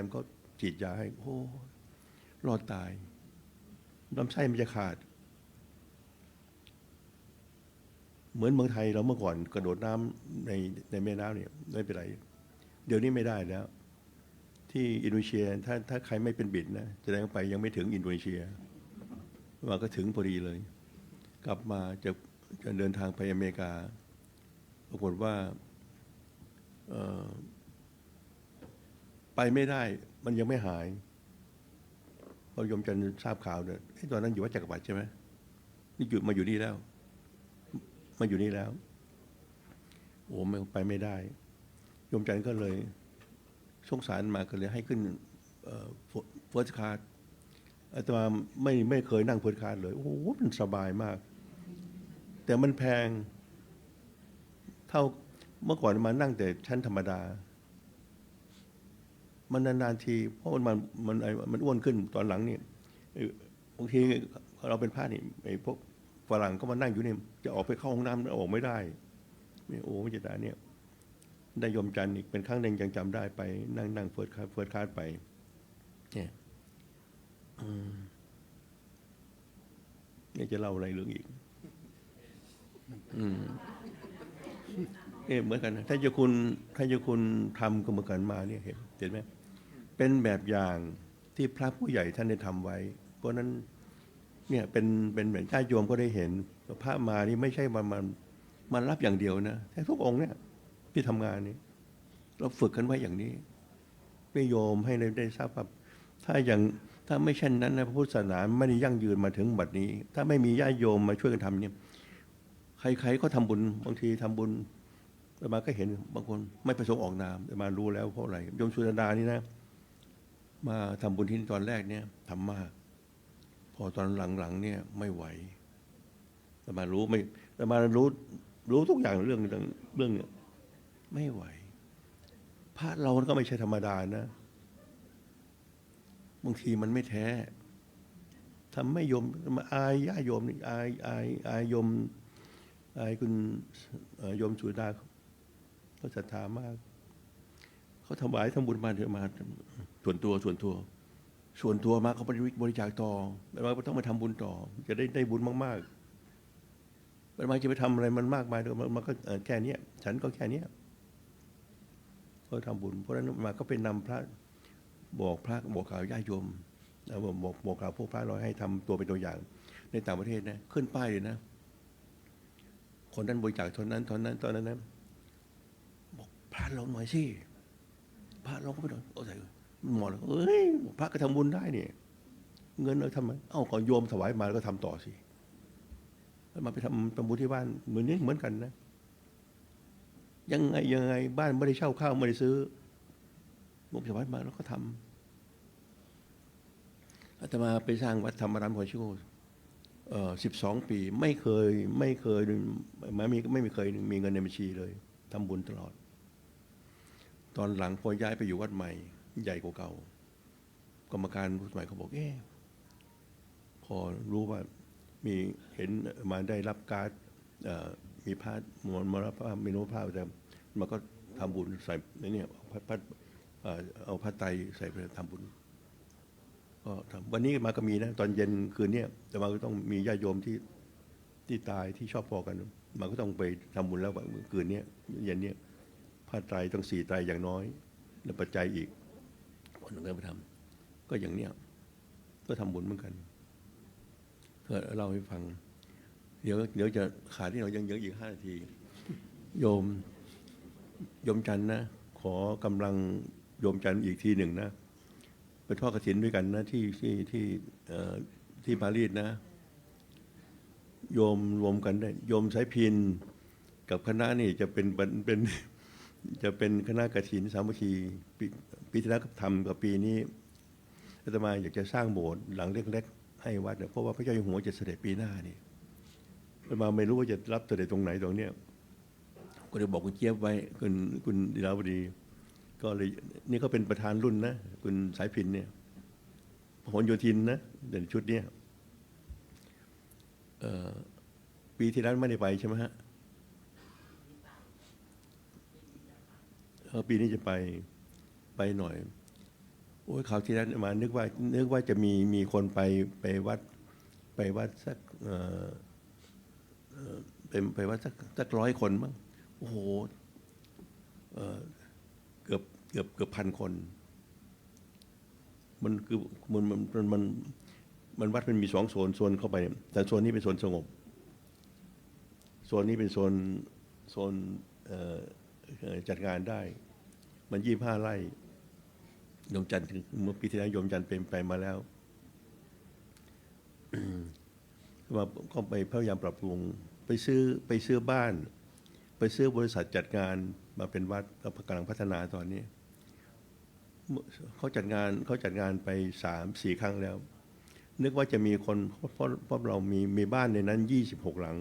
มก็ฉีดยาให้โอ้รอดตายลำไส้มันจะขาดเหมือนเมืองไทยเราเมื่อก่อนกระโดดน้ำในแม่น้ำเนี่ยไม่เป็นไรเดี๋ยวนี้ไม่ได้แล้วที่อินโดนีเซียถ้าใครไม่เป็นบิดนะแสดงไปยังไม่ถึงอินโดนีเซียมาก็ถึงพอดีเลยกลับมาจะเดินทางไปอเมริกาปรากฏว่าไปไม่ได้มันยังไม่หายพอโยมจันทร์ทราบข่าวเนี่ยตอนนั้นอยู่วัดจักรวรรดิใช่ไหมนี่มาอยู่นี่แล้วโอ้ไม่ไปไม่ได้โยมจันทร์ก็เลยสงสารมาก็เลยให้ขึ้นเฟิร์สคลาสอาตมาไม่เคยนั่งเฟิร์สคลาสเลยโอ้โหมันสบายมากแต่มันแพงเท่าเมื่อก่อนมานั่งแต่ชั้นธรรมดามันนานๆทีเพราะมันอ้วนขึ้นตอนหลังนี่บางทีเราเป็นพระนี่ไอ้พวกฝรั่งก็มานั่งอยู่นี่จะออกไปเข้าห้องน้ำออกไม่ได้โอ้ไม่จะได้เนี่ยได้โยมจันทร์อีกเป็นครั้งหนึ่งยังจำได้ไปนั่งเฟิร์สคลาสไปเนี่ยนี่จะเล่าอะไรเรื่องอีกเหมือนกันถ้าจะคุณทำก็เหมือนกันมาเนี่ยเห็นไหมเป็นแบบอย่างที่พระผู้ใหญ่ท่านได้ทำไว้เพราะนั้นเนี่ยเป็นเหมือนญาติโยมก็ได้เห็นพระมานี่ไม่ใช่มันรับอย่างเดียวนะแต่ทุกองค์เนี่ยที่ทำงานนี้เราฝึกกันไว้อย่างนี้ไม่โยมให้ได้ทราบว่าถ้าไม่เช่นนั้นนะพระพุทธศาสนาไม่ได้ยั่งยืนมาถึงบัดนี้ถ้าไม่มีญาติโยมมาช่วยกันทำเนี่ยใครๆก็ทำบุญบางทีทำบุญแต่มาก็เห็นบางคนไม่ประสงค์ออกนามแต่มารู้แล้วเพราะอะไรโยมสุนดานี่นะมาทำบุญที่ตอนแรกเนี่ยทำมากพอตอนหลังๆเนี่ยไม่ไหวแต่มารู้ทุกอย่างเรื่องเนี่ยไม่ไหวพระเราก็ไม่ใช่ธรรมดานะบางทีมันไม่แท้ทำไม่ยมมาอายญาติโยมนี่อายโยมอายคุณโยมสุดาเขาศรัทธามากเขาถวายทำบุญมาเถอะมาส่วนตัวมาเขาบริจาคต่อแล้วมาต้องมาทำบุญต่อจะได้บุญมากๆแล้วมาจะไปทำอะไรมันมากมายเดี๋ยวมันก็แค่นี้ฉันก็แค่นี้ก็ทำบุญเพราะฉะนั้นมาก็เป็นนำพระบอกกล่าวญาติโยมบอกกล่าวพวกพระเราให้ทำตัวเป็นตัวอย่างในต่างประเทศนะขึ้นป้ายเลยนะคนนั้นบริจาคตอนนั้นนะบอกพระเราหน่อยสิพระเราก็ไม่ได้เอาใส่หมอเลยพระก็ทำบุญได้เนี่ยเงินเราทำไมก็โยมถวายมาแล้วก็ทำต่อสิมาไปทำบุญที่บ้านเหมือนกันนะยังไงบ้านไม่ได้เช่าข้าวไม่ได้ซื้อโยมถวายมาแล้วก็ทำอาตมาไปสร้างวัดธรรมารามหัวชิโก12 ปีไม่เคยไม่เคยมีเงินในบัญชีเลยทำบุญตลอดตอนหลังพอย้ายไปอยู่วัดใหม่ใหญ่กว่าเก่ากรรมการผู้ใหม่เขาบอกพอรู้ว่ามีเห็นมาได้รับการมีพระมรณภาพมีโนภาพแต่มันก็ทำบุญใส่เนี่ยเอาผ้าไตรใส่ไปทำบุญก็ทำวันนี้มาก็มีนะตอนเย็นคืนนี้แต่มาก็ต้องมีญาติโยมที่ตายที่ชอบพอกันมาก็ต้องไปทำบุญแล้วคืนนี้เย็นนี้ผ้าไตรต้อง4 ไตรอย่างน้อยแล้วปัจจัยอีกคนหนึ่งก็ไปทำก็อย่างเนี้ยก็ทำบุญเหมือนกันก็เล่าให้ฟังเดี๋ยวจะขาดที่เรายังเยอะอีก5 นาทีโยมจันทร์นะขอกำลังโยมจันทร์อีกทีหนึ่งนะไปทอดกฐินด้วยกันนะที่ปารีสนะโยมรวมกันได้โยมสายพินกับคณะนี่จะเป็นคณะกฐินสามัคคีปีที่แล้วทำกับปีนี้อาตมาอยากจะสร้างโบสถ์หลังเล็กๆให้วัดเพราะว่าพระเจ้าอยู่หัวจะเสด็จปีหน้านี่อาตมาไม่รู้ว่าจะรับเสด็จตรงไหนตรงเนี้ยก็เลยบอกคุณเจี๊ยบไว้คุณดีลาวดีก็เลยนี่เขาเป็นประธานรุ่นนะคุณสายพินเนี่ย พหลโยธินนะเด่นชุดเนี้ยปีที่แล้วไม่ได้ไปใช่ไหมฮะปีนี้จะไปหน่อยโอ้ยคราวที่แล้วมานึกว่าจะมีคนไปวัดสักไปวัดสัก100 คนมั้งโอ้โหเกือบพันคน มันคือมันวัดมันมี2 โซนเข้าไปแต่โซนนี้เป็นโซนสงบโซนนี้เป็นโซนจัดงานได้มัน25 ไร่โยมจันทร์เมื่อปีที่แล้วโยมจันทร์ไปมาแล้วก็ไปพยายามปรับปรุงไปซื้อบ้านไปซื้อบริษัทจัดงานมาเป็นวัดแล้วกำลังพัฒนาตอนนี้เขาจัดงานไป3-4 ครั้งแล้วนึกว่าจะมีคนเพราะเรามีบ้านในนั้น26 หลัง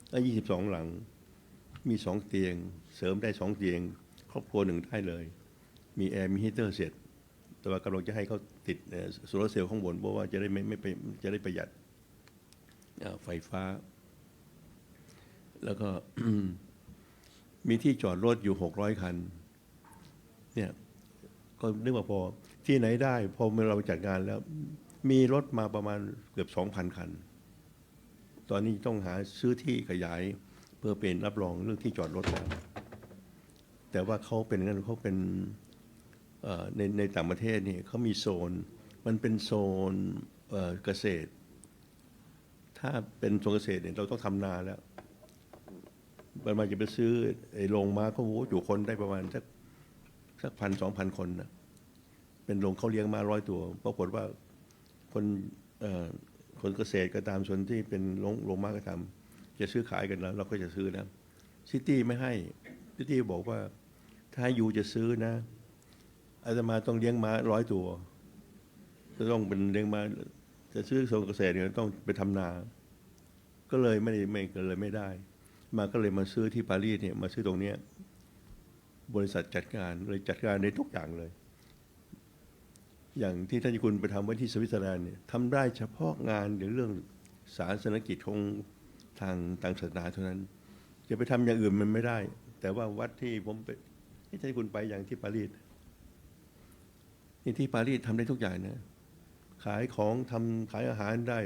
22 หลังมี2 เตียงเสริมได้2 เตียงครอบครัว1ได้เลยมีแอร์มีฮีเตอร์เสร็จแต่ว่ากำลังจะให้เขาติดโซลาร์เซลล์ข้างบนเพราะว่าจะได้จะได้ประหยัดไฟฟ้าแล้วก็ มีที่จอดรถอยู่600 คันเนี่ยก็นึกว่าพอที่ไหนได้พอเราจัดงานแล้วมีรถมาประมาณเกือบ 2,000 คันตอนนี้ต้องหาซื้อที่ขยายเพื่อเป็นรับรองเรื่องที่จอดรถแล้วแต่ว่าเขาเป็นงั้นเขาเป็นในต่างประเทศนี่เขามีโซนมันเป็นโซนเกษตรถ้าเป็นโซนเกษตรเนี่ยเราต้องทำนาแล้วมันมาจะไปซื้อไอ้โรงม้าเขาอยู่คนได้ประมาณสัก 1,000-2,000 คนนะเป็นโรงเขาเลี้ยงมา100 ตัวปรากฏว่าคนเกษตรก็ตามส่วนที่เป็นโรงม้าก็ทำจะซื้อขายกันแล้วเราก็จะซื้อนะซิตี้ไม่ให้ซิตี้บอกว่าถ้าอยู่จะซื้อนะอาตมาต้องเลี้ยงม้า100 ตัวจะต้องเป็นเลี้ยงม้าจะซื้อโซนเกษตรเนี่ยต้องไปทำนาก็เลยไม่ได้มาก็เลยมาซื้อที่ปารีสเนี่ยมาซื้อตรงเนี้ยบริษัทจัดงานเลยจัดงานในทุกอย่างเลยอย่างที่ท่านคุณไปทำไว้ที่สวิตเซอร์แลนด์เนี่ยทำได้เฉพาะงานหรือเรื่องศาสนกิจของทางศาสนาเท่านั้นจะไปทำอย่างอื่นมันไม่ได้แต่ว่าวัดที่ผมไปที่ท่านคุณไปอย่างที่ปารีสที่ปารีสทำได้ทุกอย่างนะขายของขายอาหารได้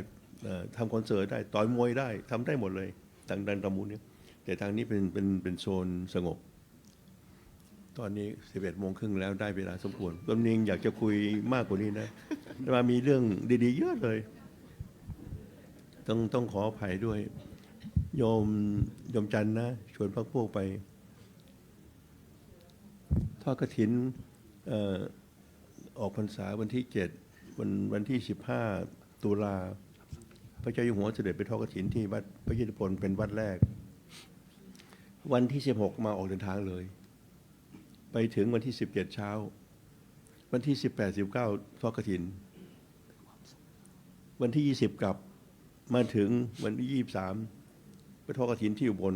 ทำคอนเสิร์ตได้ต่อยมวยได้ทำได้หมดเลยทางดันตะมูลเนี่ยแต่ทางนี้เป็นโซนสงบตอนนี้ 11:30 แล้วได้เวลาสมควรตำเนียงอยากจะคุยมากกว่านี้นะแต่ว่ามีเรื่องดีๆเยอะเลยต้องขออภัยด้วยโยมจันทร์นะชวนพวกไปทอดกฐินออกพรรษาวันที่7วันที่15 ตุลาพระเจ้าอยู่หัวเสด็จไปทอดกฐินที่วัดพระยิรพลเป็นวัดแรกวันที่16มาออกเดินทางเลยไปถึงวันที่17 เช้าวันที่18-19ทอดกฐินวันที่20กลับมาถึงวันที่23ไปทอดกฐินที่อุบล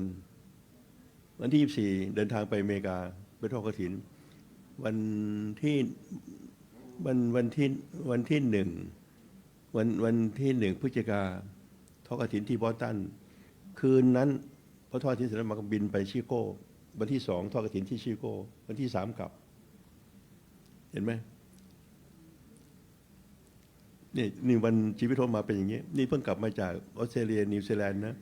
วันที่24เดินทางไปอเมริกาไปทอดกฐินวันที่1 พฤศจิกาทอดกฐินที่บอสตันคืนนั้นพอทอดกฐินเสร็จแล้วมาบินไปชิโก้วันที่2ทอดกฐินที่ชิโก้วันที่3กลับเห็นไหมนี่วันชีวิตผมมาเป็นอย่างนี้นี่เพิ่งกลับมาจากออสเตรเลียนิวซีแลนด์นะ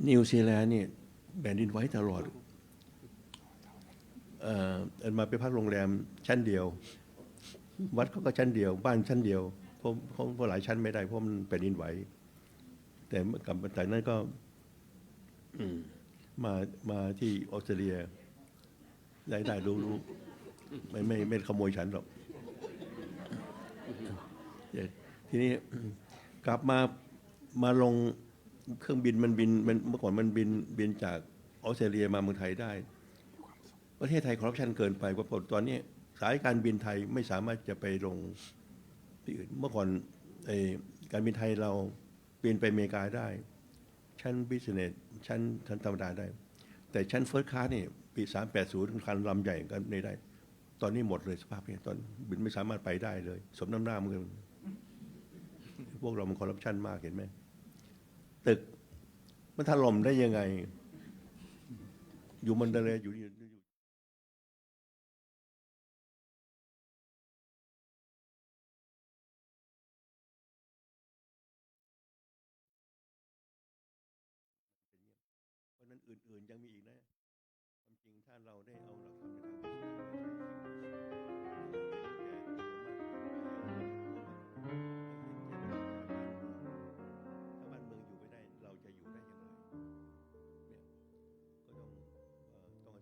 นิวซีแลนด์นี่แผ่นดินไหวตลอดมาไปพักโรงแรมชั้นเดียววัดเขาก็ชั้นเดียวบ้านชั้นเดียวเพราะหลายชั้นไม่ได้เพราะมันแผ่นดินไหวแต่กลับจากนั้นก็มาที่ออสเตรเลียได้รู้ไม่ขโมยฉันหรอกทีนี้กลับมาลงเครื่องบินมันบินเมื่อก่อนมันบินจากออสเตรเลียมาเมืองไทยได้ประเทศไทยคอร์รัปชันเกินไปเพราะตอนนี้สายการบินไทยไม่สามารถจะไปลงที่อื่นเมื่อก่อนการบินไทยเราบินไปอเมริกาได้ชั้นบิสเนสชั้นธรรมดาได้แต่ชั้นเฟิร์สคลาสนี่ปี380คันลำใหญ่กันไม่ได้ ตอนนี้หมดเลยสภาพนี้ตอนบินไม่สามารถไปได้เลย สมน้ำหน้ามันพวกเรามันคอร์รัปชันมากเห็นไหมตึกมันถล่มได้ยังไง อยู่มันเลยอยู่เพราะนั้นอื่นๆยังมีอีกนะความจริงถ้าเราได้เอาหลักธรรมในทางศาสนามาใช้ถ้าบ้านเมืองอยู่ไม่ได้เราจะอยู่ได้อย่างไรเนี่ยก็ต้องอาศัยพวกเรา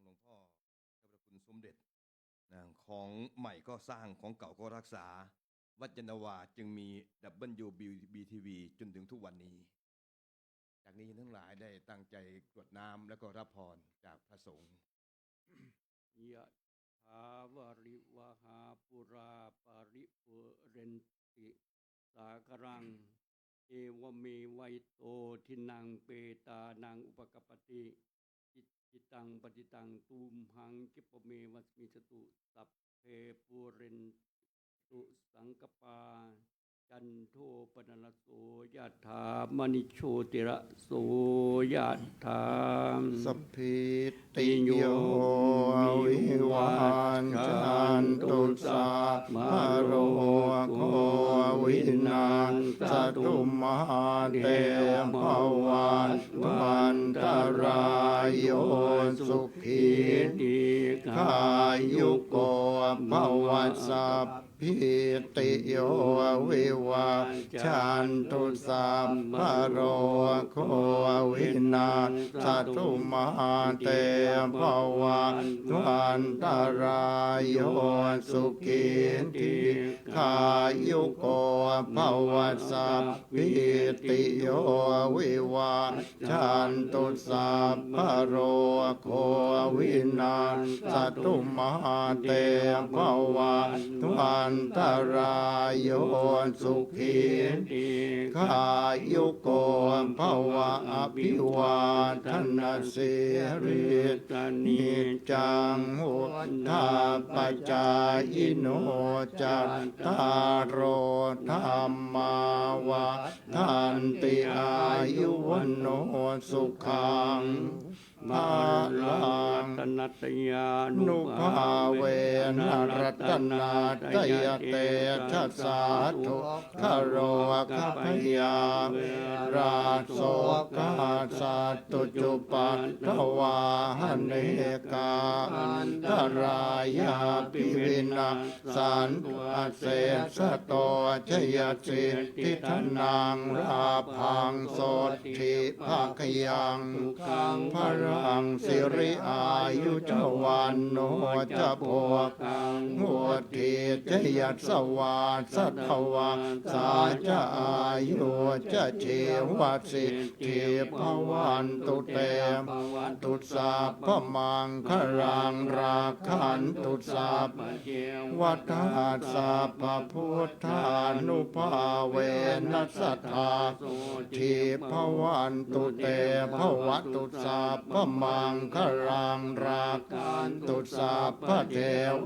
หลวงพ่อเจ้าพระคุณสมเด็จนะของใหม่ก็สร้างของเก่าก็รักษา วัดยานนาวาจึงมี WBTV จนถึงทุกวันนี้ จากนี้ทั้งหลายได้ตั้งใจกรวดน้ำแล้วก็รับพรจากพระสงฆ์ ยะถาวาริวหาปุราปาริปุเรนติสากรัง เอวเมวัยโตทินังเปตานังอุปกปปติจิตังปฏิตังตูมหังกิปเมวัสมิจตุสัพเพปุเรนตุสังกปาจันโทปนรสโสยะถามณิโชติระโสยะถา สัพพิติโยวิวันจันตุสัพพะโรโควินัสสตุมาเตภวันตรายโยสุขีติขายุโกภวสัพพิติโยวิวัชันตุสัพพะโรโควินาศตุมาเตภวันตรายโยสุขีติขายุโกภวสัพพิติโยวิวัชันตุสัพพะโรโควินาศตุมาเตภวันตรายโยสุขีติขายุโกภวะอภิวาทนาสิริสนิจังหุธาปจายโนจัตตารโอธรรมาวะทันติอายุวันโนสุขังภาลัง ตนัตยา นุภาเวนรัตนาตยเตชัสสาธุคโรคพยาราโสกาสัตตุจุปัตถวาหเนกาอันตรายาปิวินาสันอาเสสโตชยสิทธิธนังราพังโสทิภาคยังพระ รังสิริอายุจวันโนจะโพกังหัวทีเจยัสสวาสัทวาสาจะอายุจะเจวัสิทีภวันตุเตตุสัพพมังคลังราคันตุสัพวัฏฏาสัพพพุทธานุภาเวนัสสทธาทีภวันตุเตภวตุสัพพมังคลังราคันตุสัพพเท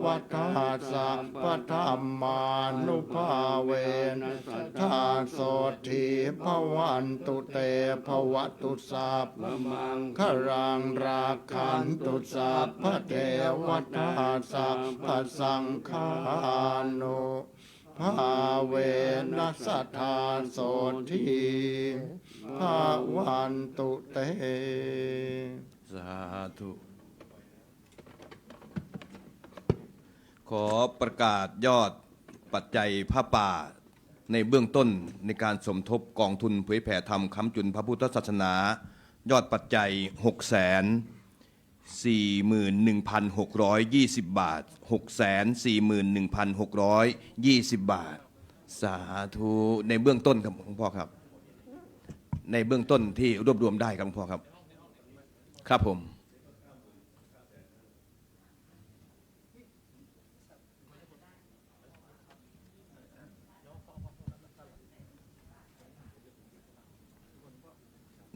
วตาสัพพธรรมานุภาเวนัสสทธาโสทีภวันตุเตภวตุสัพพมังคลังราคันตุสัพพเทวตาสัพพสังฆานุภาเวนัสสทธาโสทีภวันตุเต สาธุ ขอประกาศยอดปัจจัยผ้าป่าในเบื้องต้นในการสมทบกองทุนเผยแผ่ธรรมค้ำจุนพระพุทธศาสนา ยอดปัจจัย 641,620 บาท 641,620 บาท สาธุในเบื้องต้นครับหลวงพ่อครับ ในเบื้องต้นที่รวบรวมได้ครับหลวงพ่อครับ ครับผม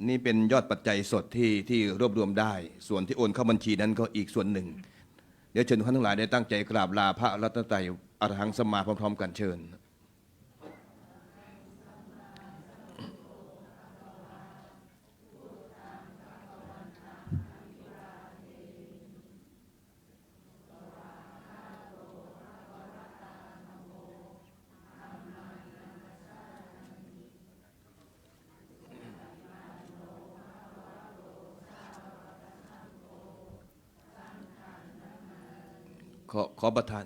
นี่เป็นยอดปัจจัยสดที่รวบรวมได้ ส่วนที่โอนเข้าบัญชีนั้นก็อีกส่วนหนึ่ง เดี๋ยวเชิญทุกท่านทั้งหลายได้ตั้งใจกราบลาพระรัตนตรัยอรหังสัมมาพร้อมๆกันเชิญ ขอประทาน